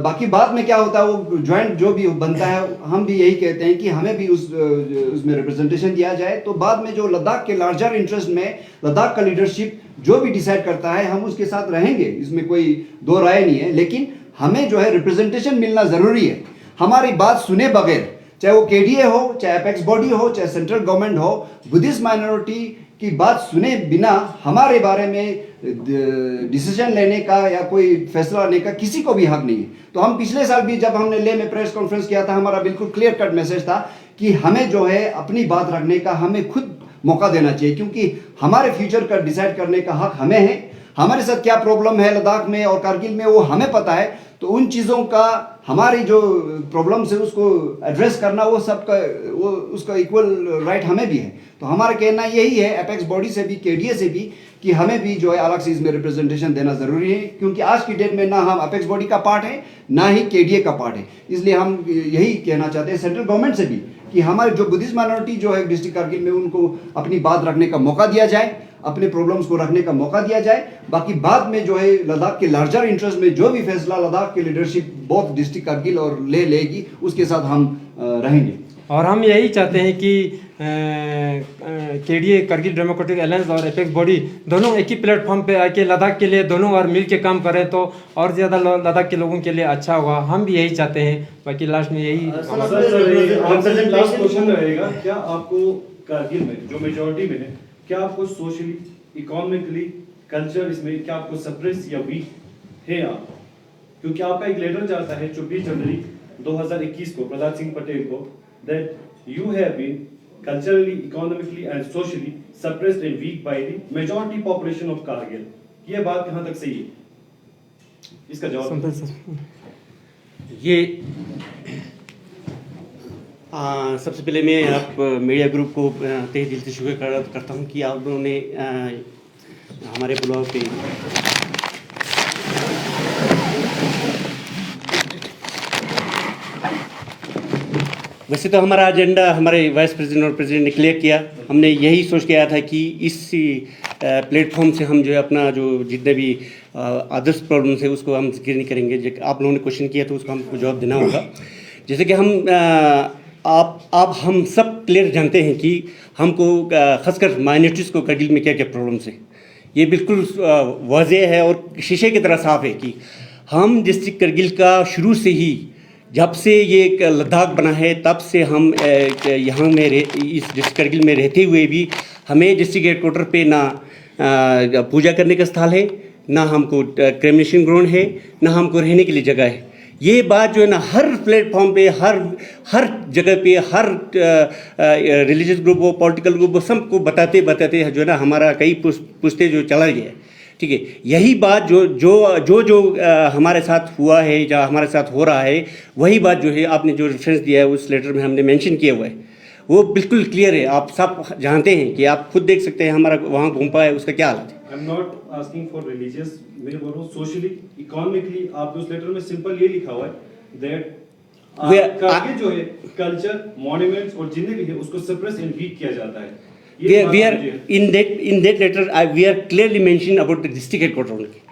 बाकी बाद में क्या होता है वो ज्वाइंट जो भी बनता है, हम भी यही कहते हैं कि हमें भी उसमें रिप्रेजेंटेशन दिया जाए। तो बाद में जो लद्दाख के लार्जर इंटरेस्ट में लद्दाख का लीडरशिप जो भी डिसाइड करता है हम उसके साथ रहेंगे, इसमें कोई दो राय नहीं है। लेकिन हमें जो है रिप्रेजेंटेशन मिलना ज़रूरी है। हमारी बात सुने बगैर, चाहे वो केडीए हो, चाहे एपेक्स बॉडी हो, चाहे सेंट्रल गवर्नमेंट हो, बुद्धिस्ट माइनॉरिटी की बात सुने बिना हमारे बारे में डिसीजन लेने का या कोई फैसला लेने का किसी को भी हक नहीं है। तो हम पिछले साल भी जब हमने ले में प्रेस कॉन्फ्रेंस किया था, हमारा बिल्कुल क्लियर कट मैसेज था कि हमें जो है अपनी बात रखने का हमें खुद मौका देना चाहिए, क्योंकि हमारे फ्यूचर का डिसाइड करने का हक हमें है। हमारे साथ क्या प्रॉब्लम है लद्दाख में और कारगिल में वो हमें पता है। तो उन चीज़ों का, हमारी जो प्रॉब्लम्स है उसको एड्रेस करना वो सबका वो उसका इक्वल राइट हमें भी है। तो हमारा कहना यही है एपेक्स बॉडी से भी, केडीए से भी, कि हमें भी जो है अलग से इसमें रिप्रेजेंटेशन देना ज़रूरी है, क्योंकि आज की डेट में ना हम एपेक्स बॉडी का पार्ट है ना ही केडीए का पार्ट है। इसलिए हम यही कहना चाहते हैं सेंट्रल गवर्नमेंट से भी कि हमारे जो बुद्धिस्ट माइनॉरिटी जो है डिस्ट्रिक्ट कारगिल में, उनको अपनी बात रखने का मौका दिया जाए, अपने प्रॉब्लम्स को रखने का मौका दिया जाए। बाकी बाद में जो है लद्दाख के लार्जर इंटरेस्ट में जो भी फैसला लद्दाख की लीडरशिप बहुत डिस्ट्रिक्ट कारगिल और ले लेगी उसके साथ हम रहेंगे। और हम यही चाहते हैं कि केडीए कारगिल डेमोक्रेटिक अलायंस और एपेक्स बॉडी दोनों एक ही प्लेटफॉर्म पे आके लद्दाख के लिए दोनों और मिल के काम करें तो और ज़्यादा लद्दाख के लोगों के लिए अच्छा होगा। हम भी यही चाहते हैं। बाकी लास्ट में यही लास्ट क्वेश्चन रहेगा, क्या आपको कारगिल में जो मेजॉरिटी में है, क्या आपको सोशली, इकोनॉमिकली, कल्चर इसमें क्या आपको सप्रेस या वीक है आप? क्योंकि आपका एक लेटर जाता है 24 जनवरी 2021 को प्रहलाद सिंह पटेल को, that you have been culturally, economically and socially suppressed and weak by the majority population of Kargil. ये बात कहाँ तक सही है? इसका जवाब ये सबसे पहले मैं आप मीडिया ग्रुप को तहे दिल से शुक्र करता हूँ कि आप लोगों ने हमारे ब्लॉग पे वैसे तो हमारा एजेंडा हमारे वाइस प्रेसिडेंट और प्रेसिडेंट ने क्लियर किया। हमने यही सोच के आया था कि इस प्लेटफॉर्म से हम जो है अपना जो जितने भी अदर्स प्रॉब्लम्स है उसको हम जिक्र नहीं करेंगे। आप लोगों ने क्वेश्चन किया तो उसको हमको जवाब देना होगा। जैसे कि हम सब क्लियर जानते हैं कि हमको खासकर माइनॉरिटीज़ को कारगिल में क्या क्या प्रॉब्लम्स है, ये बिल्कुल वाज़ेह है और शीशे की तरह साफ है कि हम डिस्ट्रिक्ट कारगिल का शुरू से ही, जब से ये लद्दाख बना है तब से हम यहाँ में इस डिस्ट्रिक्ट कारगिल में रहते हुए भी हमें डिस्ट्रिक्ट हेडक्वार्टर पे ना पूजा करने का स्थल है, ना हमको क्रेमिनेशन ग्राउंड है, ना हमको रहने के लिए जगह है। ये बात जो है ना हर प्लेटफॉर्म पे, हर जगह पे, हर रिलीजियस ग्रुप हो, पॉलिटिकल ग्रुप हो, सबको बताते जो है ना हमारा कई पुश्ते जो चला गया है। ठीक है, यही बात जो हमारे साथ हुआ है या हमारे साथ हो रहा है, वही बात जो है आपने जो रेफरेंस दिया है उस लेटर में हमने मेंशन किया हुआ है, वो बिल्कुल क्लियर है। आप सब जानते हैं कि आप खुद देख सकते हैं हमारा वहाँ घूमपा है उसका क्या हालत है। I am not asking for religious, मैं बोल रहा हूँ सोशली, इकोनॉमिकली। आपने उस लेटर में सिंपल ये लिखा हुआ है दैट कारगिल जो है कल्चर, मॉन्यूमेंट्स और जितने भी है उसको सप्रेस एंड वीक किया जाता है। we are in that letter we are clearly mentioned about the district headquarters only.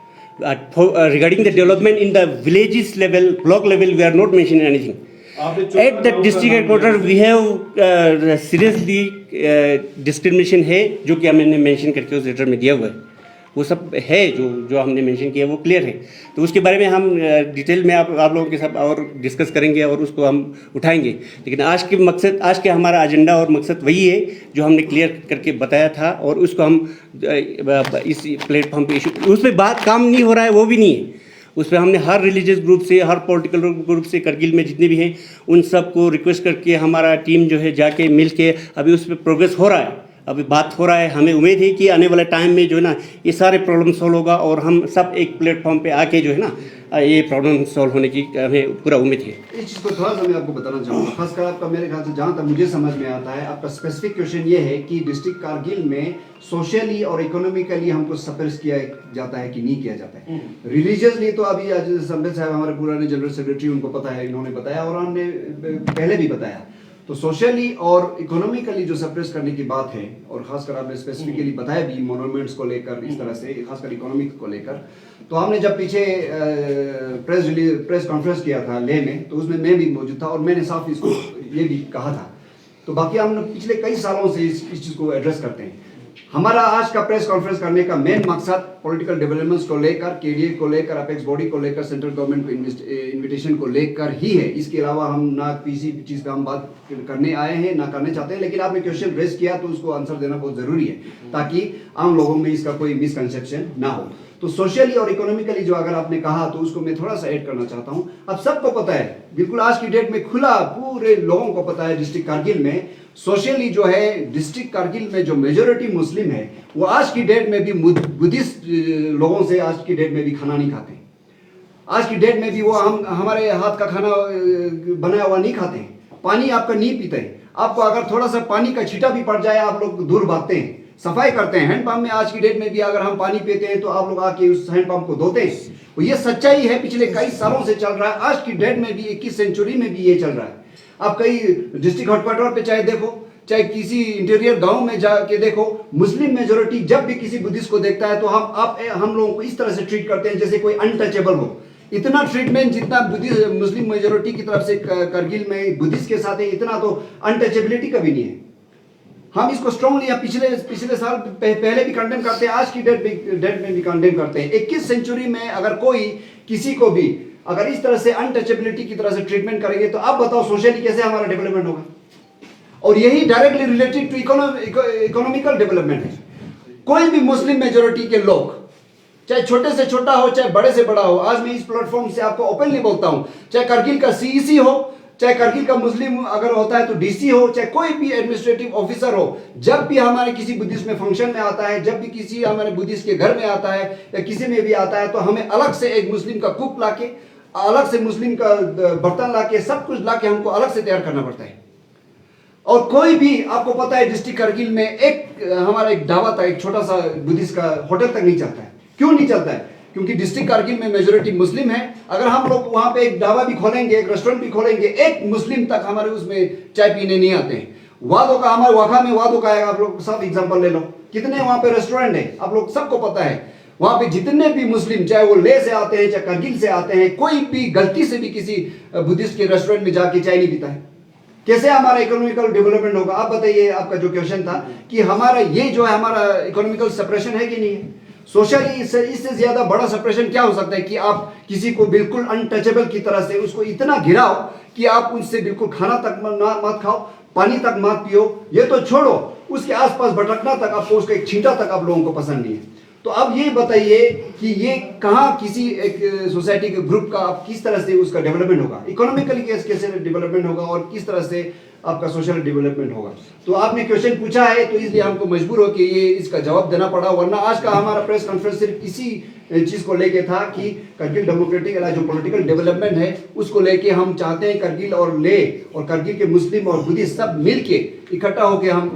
Regarding the development in the villages level, block level, we are not mentioning anything. At the district headquarters we have seriously discrimination है जो कि हमने mention करके उस letter में दिया हुआ है, वो सब है जो हमने मेंशन किया वो क्लियर है। तो उसके बारे में हम डिटेल में आप लोगों के साथ और डिस्कस करेंगे और उसको हम उठाएंगे। लेकिन आज के हमारा एजेंडा और मकसद वही है जो हमने क्लियर करके बताया था, और उसको हम इस प्लेटफॉर्म पे उस पर बात काम नहीं हो रहा है वो भी नहीं है। उस पर हमने हर रिलीजियस ग्रुप से, हर पॉलिटिकल ग्रुप से करगिल में जितने भी हैं उन सबको रिक्वेस्ट करके हमारा टीम जो है जाके मिल के अभी उस पर प्रोग्रेस हो रहा है, अभी बात हो रहा है। हमें उम्मीद है कि आने वाले टाइम में जो है ना ये सारे प्रॉब्लम सॉल्व होगा और हम सब एक प्लेटफॉर्म पे आके जो है ना ये प्रॉब्लम सॉल्व होने की हमें पूरा उम्मीद है। इस चीज़ को थोड़ा सा मैं आपको बताना चाहूँगा, खासकर आपका मेरे ख्याल से जहाँ तक मुझे समझ में आता है आपका स्पेसिफिक क्वेश्चन ये है कि डिस्ट्रिक्ट कारगिल में सोशली और इकोनॉमिकली हमको सप्रेस किया जाता है कि नहीं किया जाता है। रिलीजियसली तो अभी आज संबित साहब हमारे पुराने जनरल सेक्रेटरी, उनको पता है, इन्होंने बताया और हमने पहले भी बताया। तो सोशली और इकोनॉमिकली जो सप्रेस करने की बात है, और खासकर आपने स्पेसिफिकली बताया भी मोनूमेंट्स को लेकर, इस तरह से खासकर इकोनॉमिक को लेकर, तो हमने जब पीछे प्रेस कॉन्फ्रेंस किया था लेह में, तो उसमें मैं भी मौजूद था और मैंने साफ इसको ये भी कहा था। तो बाकी हम पिछले कई सालों से इस चीज़ को एड्रेस करते हैं। हमारा आज का प्रेस कॉन्फ्रेंस करने का मेन मकसद पॉलिटिकल डेवलपमेंट्स को लेकर, केडीए को लेकर, अपेक्स बॉडी को लेकर, सेंट्रल गवर्नमेंट को इन्विटेशन को लेकर ही है। इसके अलावा हम ना किसी चीज़ पे हम बात करने आए हैं ना करने चाहते हैं। लेकिन आपने क्वेश्चन रेज किया तो उसको आंसर देना बहुत ज़रूरी है ताकि आम लोगों में इसका कोई मिसकंसेप्शन ना हो। तो सोशली और इकोनॉमिकली जो अगर आपने कहा तो उसको मैं थोड़ा सा ऐड करना चाहता हूँ। अब सबको पता है, बिल्कुल आज की डेट में खुला पूरे लोगों को पता है, डिस्ट्रिक्ट कारगिल में सोशली जो है, डिस्ट्रिक्ट कारगिल में जो मेजोरिटी मुस्लिम है वो आज की डेट में भी बुद्धिस्ट लोगों से आज की डेट में भी खाना नहीं खाते। आज की डेट में भी वो हमारे हाथ का खाना बनाया हुआ नहीं खाते हैं, पानी आपका नहीं पीते हैं। आपको अगर थोड़ा सा पानी का छींटा भी पड़ जाए आप लोग दूर भागते हैं, सफाई करते हैं। हैंडपंप में आज की डेट में भी अगर हम पानी पीते हैं तो आप लोग आके उस हैंडपंप को धोते हैं। और ये सच्चाई है, पिछले कई सालों से चल रहा है। आज की डेट में भी 21 सेंचुरी में भी ये चल रहा है। आप कई डिस्ट्रिक्ट हेडक्वार्टर पे चाहे देखो, चाहे किसी इंटीरियर गांव में जाके देखो, मुस्लिम मेजोरिटी जब भी किसी बुद्धिस्ट को देखता है तो हम लोगों को इस तरह से ट्रीट करते हैं जैसे कोई अनटचेबल हो। इतना ट्रीटमेंट जितना बुद्धिस्ट मुस्लिम मेजोरिटी की तरफ से करगिल में बुद्धिस्ट के साथ है, इतना तो अनटचेबिलिटी कभी नहीं है। हम इसको स्ट्रांगली पिछले साल पहले भी कंडेम करते हैं, आज की डेट में भी कंडेम करते हैं। 21 सेंचुरी में अगर कोई किसी को भी अगर इस तरह से अनटचेबिलिटी की तरह से ट्रीटमेंट करेंगे तो आप बताओ सोशली कैसे हमारा डेवलपमेंट होगा। और यही directly related to economical development है। कोई भी मुस्लिम मेजोरिटी के लोग, चाहे छोटे से छोटा हो चाहे बड़े से बड़ा हो, आज मैं इस प्लेटफॉर्म से आपको ओपनली बोलता हूं, चाहे करगिल का सीईसी हो, चाहे करगिल का मुस्लिम अगर होता है तो डीसी हो, चाहे कोई भी एडमिनिस्ट्रेटिव ऑफिसर हो, जब भी हमारे किसी बुद्धिस्ट में फंक्शन में आता है, जब भी किसी हमारे बुद्धिस्ट के घर में आता है या किसी में भी आता है, तो हमें अलग से एक मुस्लिम का कुक लाके, अलग से मुस्लिम का बर्तन लाके, सब कुछ लाके हमको अलग से तैयार करना पड़ता है। और कोई भी, आपको पता है डिस्ट्रिक्ट करगिल में हमारा एक ढाबा था, एक छोटा सा बुद्धिस्ट का होटल तक नहीं चलता है। क्यों नहीं चलता है? क्योंकि डिस्ट्रिक्ट कारगिल में मेजोरिटी मुस्लिम है। अगर हम लोग वहां पे एक ढाबा भी खोलेंगे, एक रेस्टोरेंट भी खोलेंगे, एक मुस्लिम तक हमारे उसमें चाय पीने नहीं आते हैं। वादों का, हमारे वाखा में वादों का है, आप लोग सब एग्जांपल ले लो, कितने वहां पे रेस्टोरेंट है, आप लोग सबको पता है। वहां पे जितने भी मुस्लिम, चाहे वो लेह से आते हैं चाहे करगिल से आते हैं, कोई भी गलती से भी किसी बुद्धिस्ट के रेस्टोरेंट में जाके चाय नहीं पीता है। कैसे हमारा इकोनॉमिकल डेवलपमेंट होगा? आप बताइए, आपका जो क्वेश्चन था कि हमारा ये जो है हमारा इकोनॉमिकल सेपरेशन है कि नहीं है? सोशली इससे ज्यादा बड़ा सेपरेशन क्या हो सकता है कि आप किसी को बिल्कुल अनटचेबल की तरह से उसको इतना घिराओ कि आप उससे बिल्कुल खाना तक मत खाओ, पानी तक मत पियो, ये तो छोड़ो, उसके आसपास भटकना तक आपको, उसका एक छींटा तक आप लोगों को पसंद नहीं है। तो अब ये बताइए कि ये कहाँ किसी एक सोसाइटी के ग्रुप का आप किस तरह से उसका डेवलपमेंट होगा, इकोनॉमिकली कैसे डेवलपमेंट होगा और किस तरह से आपका सोशल डेवलपमेंट होगा। तो आपने क्वेश्चन पूछा है तो इसलिए हमको मजबूर हो कि ये इसका जवाब देना पड़ा, वरना आज का हमारा प्रेस कॉन्फ्रेंस सिर्फ इसी चीज को लेके था कि करगिल डेमोक्रेटिक जो पॉलिटिकल डेवलपमेंट है उसको लेके हम चाहते हैं करगिल और लेह और करगिल के मुस्लिम और बुद्धिस्ट सब मिलके इकट्ठा होकर हम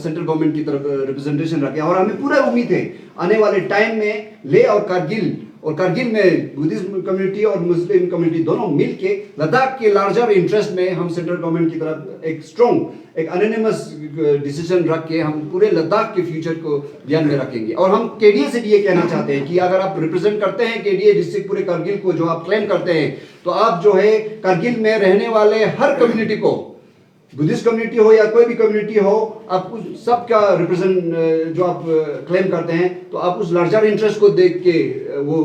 सेंट्रल गवर्नमेंट की तरफ रिप्रेजेंटेशन रखें। और हमें पूरा उम्मीद है आने वाले टाइम में लेह और करगिल और करगिल में बुद्धिस्ट कम्युनिटी और मुस्लिम कम्युनिटी दोनों मिल के लद्दाख के लार्जर इंटरेस्ट में हम सेंट्रल गवर्नमेंट की तरफ एक स्ट्रॉन्ग एक अनोनिमस डिसीजन रख के हम पूरे लद्दाख के फ्यूचर को ध्यान में रखेंगे। और हम केडीए से भी ये कहना चाहते हैं कि अगर आप रिप्रेजेंट करते हैं केडीए डिस्ट्रिक्ट पूरे करगिल को जो आप क्लेम करते हैं, तो आप जो है करगिल में रहने वाले हर कम्युनिटी को, बुद्धिस्ट कम्युनिटी हो या कोई भी कम्युनिटी हो, आप उस सबका रिप्रेजेंट जो आप क्लेम करते हैं, तो आप उस लार्जर इंटरेस्ट को देख के वो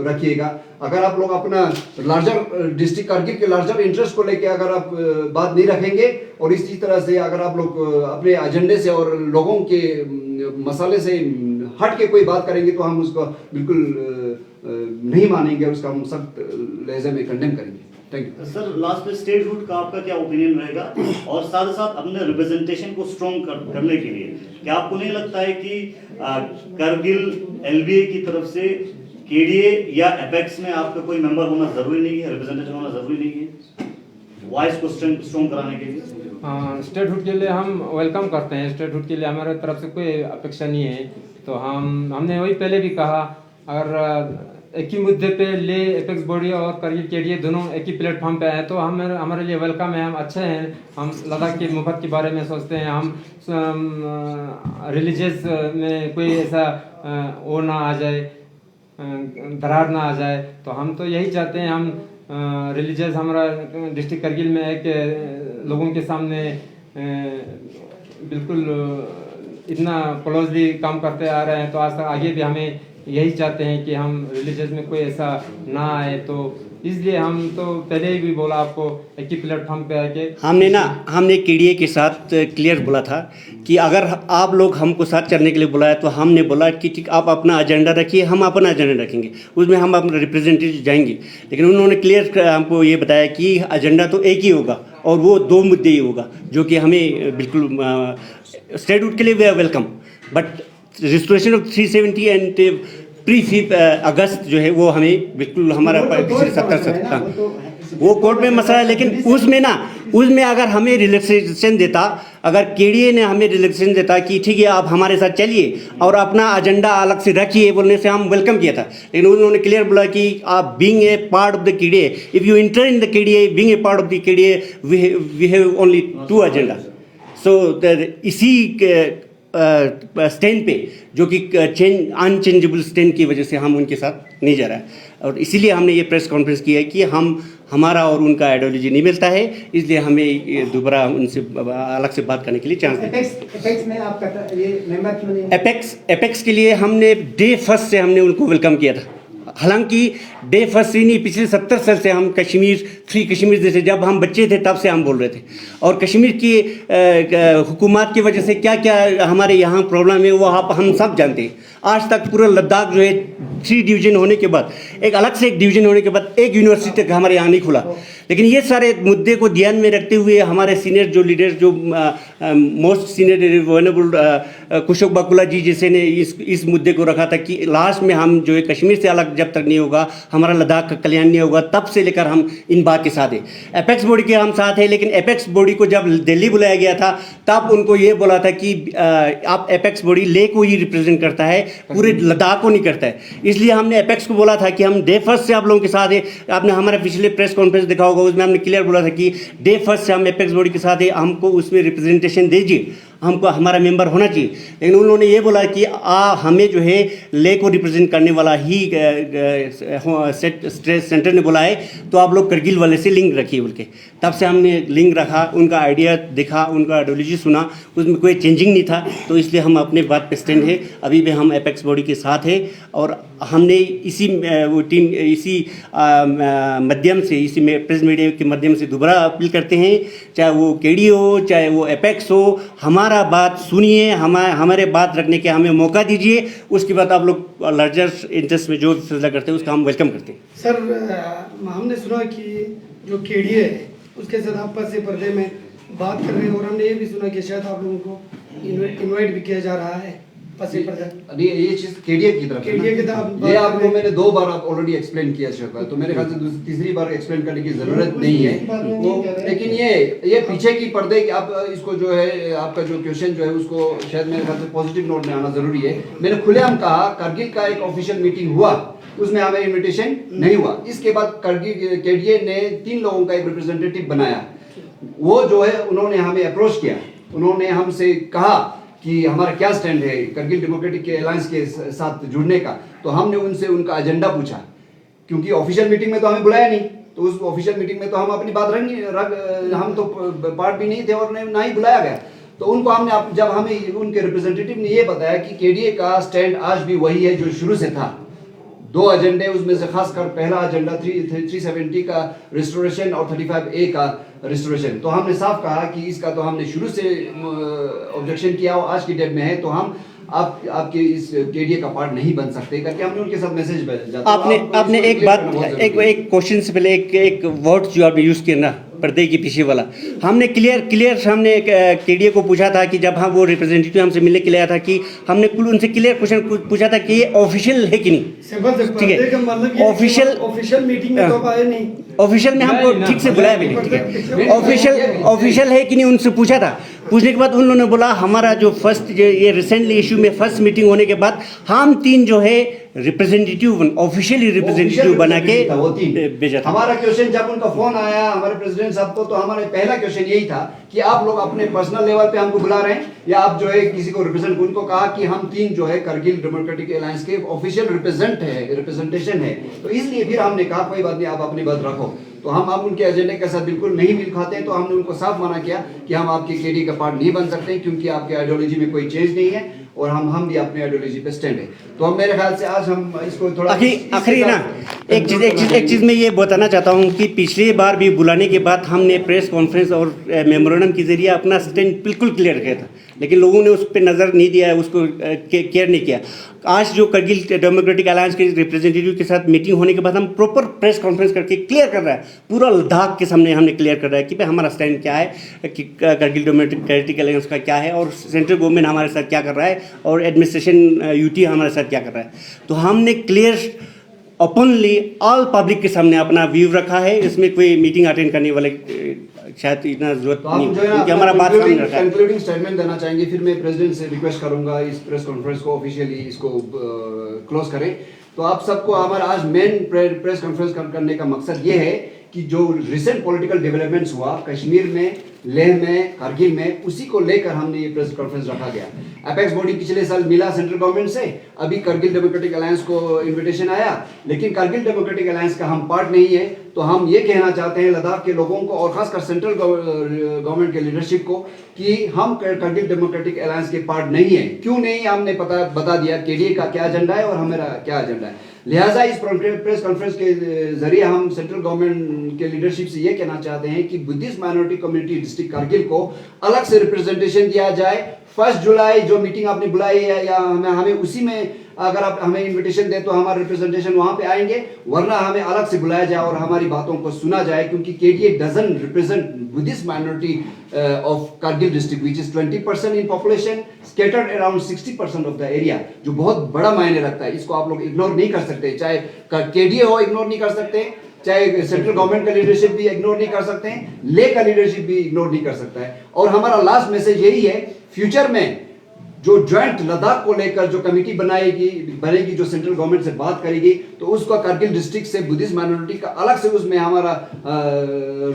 रखिएगा। अगर आप लोग अपना लार्जर डिस्ट्रिक्ट करगिल के लार्जर इंटरेस्ट को लेके अगर आप बात नहीं रखेंगे और इसी तरह से अगर आप लोग अपने एजेंडे से और लोगों के मसाले से हट के कोई बात करेंगे, तो हम उसको बिल्कुल नहीं मानेंगे और उसका हम सख्त लहजे में कंडेम करेंगे। Thank you sir. लास्ट में स्टेट रूट का आपका क्या ओपिनियन रहेगा, और साथ साथ अपने रिप्रेजेंटेशन को स्ट्रॉन्ग करने के लिए क्या आपको नहीं लगता है कि करगिल एलबीए की तरफ से केडीए या एपेक्स में आपका कोई मेंबर होना जरूरी नहीं है, रिप्रेजेंटेशन होना जरूरी नहीं है वॉइस को स्ट्रॉन्ग कराने के लिए? स्टेटहुड के लिए हम वेलकम करते हैं। स्टेटहुड के लिए हमारे तरफ से कोई अपेक्षा नहीं है। तो हमने वही पहले भी कहा, अगर एक ही मुद्दे पे ले एपेक्स बॉडी और करगिल केडीए दोनों एक ही प्लेटफॉर्म पे आए तो हमारे लिए वेलकम है। हम अच्छे हैं, हम लद्दाख के मुफत के बारे में सोचते हैं। हम रिलीजियस में कोई ऐसा वो ना आ जाए, दरार ना आ जाए, तो हम तो यही चाहते हैं। हम रिलीजियस हमारा डिस्ट्रिक्ट करगिल में एक लोगों के सामने बिल्कुल इतना क्लोजली काम करते आ रहे हैं, तो आज तक आगे भी हमें यही चाहते हैं कि हम रिलीजियस में कोई ऐसा ना आए। तो इसलिए हम तो पहले ही भी बोला आपको, एक ही प्लेटफॉर्म पे आके हमने केडीए के साथ क्लियर बोला था कि अगर आप लोग हमको साथ चलने के लिए बुलाया, तो हमने बोला कि ठीक आप अपना एजेंडा रखिए, हम अपना एजेंडा रखेंगे, उसमें हम अपना रिप्रेजेंटेटिव जाएंगे। लेकिन उन्होंने क्लियर हमको ये बताया कि एजेंडा तो एक ही होगा और वो 2 मुद्दे ही होगा, जो कि हमें बिल्कुल स्टेटहुड के लिए we are welcome, but restoration of 370 and pre 5 August जो है वो हमें बिल्कुल हमारा पिछले 70 वो कोर्ट में मसला है। लेकिन उसमें अगर हमें रिलैक्सेशन देता, अगर केडीए ने हमें रिलैक्सेशन देता कि ठीक है आप हमारे साथ चलिए और अपना एजेंडा अलग से रखिए, बोलने से हम वेलकम किया था। लेकिन उन्होंने क्लियर बोला कि आप being a part of the KDA, if you enter in the KDA, being a part of the KDA, we have only 2 agenda. So इसी स्टैंड पे, जो कि अनचेंजेबल स्टैंड की वजह से हम उनके साथ नहीं जा रहा है, और इसीलिए हमने ये प्रेस कॉन्फ्रेंस किया है कि हमारा और उनका आइडियोलॉजी नहीं मिलता है, इसलिए हमें दोबारा उनसे अलग से बात करने के लिए चांस दें। एपेक्स में आपका ये मेंबर क्यों नहीं? एपेक्स के लिए हमने डे फर्स्ट से हमने उनको वेलकम किया था। हालांकि डे फर्स्ट से नहीं, पिछले 70 साल से हम फ्री कश्मीर जैसे जब हम बच्चे थे तब से हम बोल रहे थे, और कश्मीर की हुकूमत की वजह से क्या क्या हमारे यहाँ प्रॉब्लम है वो हम सब जानते हैं। आज तक पूरा लद्दाख जो है 3 डिवीजन होने के बाद, एक अलग से एक डिवीजन होने के बाद, एक यूनिवर्सिटी तक हमारे यहाँ नहीं खुला। लेकिन ये सारे मुद्दे को ध्यान में रखते हुए हमारे सीनियर जो लीडर, जो most senior vulnerable Kushok Bakula ji जैसे ने इस मुद्दे को रखा था कि लास्ट में हम जो है कश्मीर से अलग जब तक नहीं होगा, हमारा लद्दाख का कल्याण नहीं होगा, तब से लेकर हम इन बात के साथ हैं। एपेक्स बॉडी के हम साथ हैं, लेकिन एपेक्स बॉडी को जब दिल्ली बुलाया गया था तब उनको ये बोला था कि आप एपेक्स बॉडी ले को ही रिप्रेजेंट करता है, पूरे लद्दाख को नहीं करता है। इसलिए हमने एपेक्स को बोला था कि हम डे फर्स्ट से आप लोगों के साथ हैं। आपने हमारा पिछले प्रेस कॉन्फ्रेंस देखा होगा, उसमें हमने क्लियर बोला था कि डे फर्स्ट से हम एपेक्स बॉडी के साथ हैं, हमको उसमें रिप्रेजेंटेशन दीजिए, हमको हमारा मेंबर होना चाहिए। लेकिन उन्होंने ये बोला कि हमें जो है ले को रिप्रेजेंट करने वाला ही सेंटर ने बोला है, तो आप लोग करगिल वाले से लिंक रखिए बोल के। तब से हमने लिंक रखा, उनका आइडिया देखा, उनका आइडियोलॉजी सुना, उसमें कोई चेंजिंग नहीं था, तो इसलिए हम अपने बात पे स्टैंड है। अभी भी हम एपेक्स बॉडी के साथ है, और हमने इसी माध्यम से, इसी प्रेस मीडिया के माध्यम से दोबारा अपील करते हैं, चाहे वो केडी हो, चाहे वो एपेक्स हो, हमारा बात सुनिए, हमारे बात रखने के हमें मौका दीजिए। उसके बाद आप लोग लार्जर इंटरेस्ट में जो फैसला करते हैं उसका हम वेलकम करते हैं। सर, हमने सुना कि जो केडीए है उसके साथ आप पसे पर्दे में बात कर रहे हैं, और हमने ये भी सुना कि शायद आप लोगों को इनवाइट भी किया जा रहा है पसे पर्दा। ये चीज केडीए की तरफ ये आपको मैंने 2 बार ऑलरेडी एक्सप्लेन किया है, तो मेरे ख्याल से तीसरी बार एक्सप्लेन करने की जरूरत नहीं है वो। लेकिन ये पीछे की पर्दे की आप इसको जो है, आपका जो क्वेश्चन जो है उसको शायद मेरे ख्याल से पॉजिटिव नोट में आना जरूरी है। मैंने खुलेआम कहा, करगिल का एक ऑफिशियल मीटिंग हुआ उसमें हमें इनविटेशन नहीं हुआ। इसके बाद करगिल केडीए ने 3 लोगों का एक रिप्रेजेंटेटिव बनाया। वो जो है उन्होंने हमें अप्रोच किया, उन्होंने हमसे कहा कि हमारा क्या स्टैंड है करगिल डेमोक्रेटिक अलायंस के साथ जुड़ने का। तो हमने उनसे उनका एजेंडा पूछा, क्योंकि ऑफिशियल मीटिंग में तो हमें बुलाया नहीं, तो उस ऑफिशियल मीटिंग में तो हम अपनी बात हम तो पार्ट भी नहीं थे और ना ही बुलाया गया। तो उनको हमने जब हमें उनके रिप्रेजेंटेटिव ने ये बताया कि केडीए का स्टैंड आज भी वही है जो शुरू से था। 2 एजेंडे, उसमें से खासकर पहला एजेंडा 370 का रिस्टोरेशन और 35A का रिस्टोरेशन। तो हमने साफ कहा कि इसका तो हमने शुरू से ऑब्जेक्शन किया और आज की डेट में है तो हम आपके इस केडीए का पार्ट नहीं बन सकते करके हमने उनके साथ मैसेज भेजा। आपने एक बात, एक क्वेश्चन से पहले एक वर्ड जो आपने यूज़ किया ना, पर्दे के पीछे वाला, हमने क्लियर सामने केडीए को पूछा था कि जब हम वो रिप्रेजेंटेटिव हमसे मिलने के लिए आया था कि हमने उनसे क्लियर क्वेश्चन पूछा था कि ये ऑफिशियल है कि नहीं। ठीक है, ऑफिशियल मीटिंग में तो आए नहीं, ऑफिशियल में हमको ठीक से बुलाया भी नहीं। ठीक है, ऑफिशियल है कि नहीं उनसे पूछा था। पूछने के बाद उन लोगों ने बोला हमारा जो फर्स्ट ये रिसेंटली इशू में फर्स्ट मीटिंग होने के बाद हम 3 जो है रिप्रेजेंटेटिव ऑफिशियली रिप्रेजेंटेटिव बना के भेजा था। हमारा क्वेश्चन जब उनका फोन आया हमारे प्रेसिडेंट साहब को, तो हमारा पहला क्वेश्चन यही था कि आप लोग अपने पर्सनल लेवल पे हमको बुला रहे हैं या आप जो है किसी को रिप्रेजेंट। उनको कहा कि हम 3 जो है करगिल डेमोक्रेटिक अलायंस के ऑफिशियल रिप्रेजेंटेशन है, तो इसलिए फिर हमने कहा कोई बात नहीं, आप अपनी बात रखो। तो हम अब उनके एजेंडे के साथ बिल्कुल नहीं मिल खाते हैं, तो हमने उनको साफ मना किया कि हम आपके केडी का पार्ट नहीं बन सकते क्योंकि आपके आइडियोलॉजी में कोई चेंज नहीं है और हम भी अपने आइडियोलॉजी पे स्टैंड है। तो हम मेरे ख्याल से आज हम इसको थोड़ा आखिरी ना एक चीज़ मैं ये बताना चाहता हूँ कि पिछली बार भी बुलाने के बाद हमने प्रेस कॉन्फ्रेंस और मेमोरेंडम के जरिए अपना स्टैंड बिल्कुल क्लियर किया था, लेकिन लोगों ने उस पर नज़र नहीं दिया, उसको केयर नहीं किया। आज जो करगिल डेमोक्रेटिक अलायंस के रिप्रेजेंटेटिव के साथ मीटिंग होने के बाद हम प्रॉपर प्रेस कॉन्फ्रेंस करके क्लियर कर रहा है, पूरा लद्दाख के सामने हमने क्लियर कर रहा है कि भाई हमारा स्टैंड क्या है, कि करगिल डेमोक्रेटिक अलायंस का क्या है और सेंट्रल गवर्नमेंट हमारे साथ क्या कर रहा है और एडमिनिस्ट्रेशन यूटी हमारे साथ क्या कर रहा है। तो हमने क्लियर ओपनली ऑल पब्लिक के सामने अपना व्यू रखा है। इसमें कोई मीटिंग अटेंड करने वाले शायद इतना जरूरत नहीं, क्योंकि हमारा बात सामने रखा है। कंक्लूडिंग स्टेटमेंट देना चाहेंगे, फिर मैं प्रेसिडेंट से रिक्वेस्ट करूंगा इस प्रेस कॉन्फ्रेंस को ऑफिशियली इसको क्लोज करें। तो आप सबको हमारा आज मेन प्रेस कॉन्फ्रेंस करने का मकसद ये है कि जो रिसेंट पॉलिटिकल डेवलपमेंट्स हुआ कश्मीर में, लेह में, कारगिल में, उसी को लेकर हमने ये प्रेस कॉन्फ्रेंस रखा गया। एपेक्स बॉडी पिछले साल मिला सेंट्रल गवर्नमेंट से, अभी करगिल डेमोक्रेटिक अलायंस को इनविटेशन आया, लेकिन करगिल डेमोक्रेटिक अलायंस का हम पार्ट नहीं है। तो हम ये कहना चाहते हैं लद्दाख के लोगों को और खासकर सेंट्रल गवर्नमेंट के लीडरशिप को कि हम करगिल डेमोक्रेटिक अलायंस के पार्ट नहीं है। क्यों नहीं, हमने बता दिया केडीए का क्या एजेंडा है और हमारा क्या एजेंडा है। लिहाजा इस प्रेस कॉन्फ्रेंस के जरिए हम सेंट्रल गवर्नमेंट के लीडरशिप से ये कहना चाहते हैं कि Buddhist minority community district Kargil को अलग से रिप्रेजेंटेशन दिया जाए। 1 जुलाई जो मीटिंग आपने बुलाई है या हमें उसी में अगर आप हमें इनविटेशन दे तो हमारा रिप्रेजेंटेशन वहां पे आएंगे, वरना हमें अलग से बुलाया जाए और हमारी बातों को सुना जाए, क्योंकि KDA doesn't represent Buddhist minority of Kargil district which is 20% in population, scattered around 60% of the area, जो बहुत बड़ा मायने रखता है। इसको आप लोग इग्नोर नहीं कर सकते, चाहे केडीए हो इग्नोर नहीं कर सकते, चाहे सेंट्रल गवर्नमेंट का लीडरशिप भी इग्नोर नहीं कर सकते हैं, ले का लीडरशिप भी इग्नोर नहीं कर सकता है। और हमारा लास्ट मैसेज यही है, फ्यूचर में जो ज्वाइंट लद्दाख को लेकर जो कमेटी बनेगी जो सेंट्रल गवर्नमेंट से बात करेगी, तो उसका कारगिल डिस्ट्रिक्ट से बुद्धिस्ट माइनॉरिटी का अलग से उसमें हमारा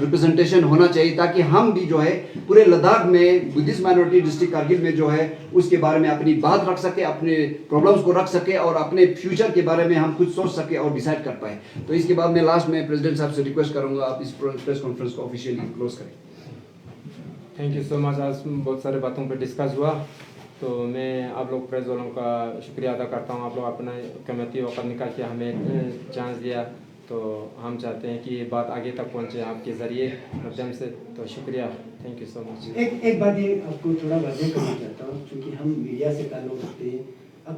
रिप्रेजेंटेशन होना चाहिए, ताकि हम भी जो है पूरे लद्दाख में बुद्धिस्ट माइनॉरिटी डिस्ट्रिक्ट कारगिल में जो है उसके बारे में अपनी बात रख सके, अपने प्रॉब्लम्स को रख सके और अपने फ्यूचर के बारे में हम खुद सोच सके और डिसाइड कर पाए। तो इसके बाद मैं लास्ट में प्रेसिडेंट साहब से रिक्वेस्ट करूंगा आप इस प्रेस कॉन्फ्रेंस को ऑफिशियली क्लोज करें। Thank you so much. आज बहुत सारे बातों पर डिस्कस हुआ, तो मैं आप लोग प्रेस वालों का शुक्रिया अदा करता हूँ। आप लोग अपना कीमती वक्त निकाल के हमें चांस दिया, तो हम चाहते हैं कि ये बात आगे तक पहुँचे आपके ज़रिए माध्यम से, तो शुक्रिया, थैंक यू सो मच। एक बात ये आपको थोड़ा वाज़ेह करना चाहता हूँ, क्योंकि हम मीडिया से ताल्लुक़ रखते हैं। अब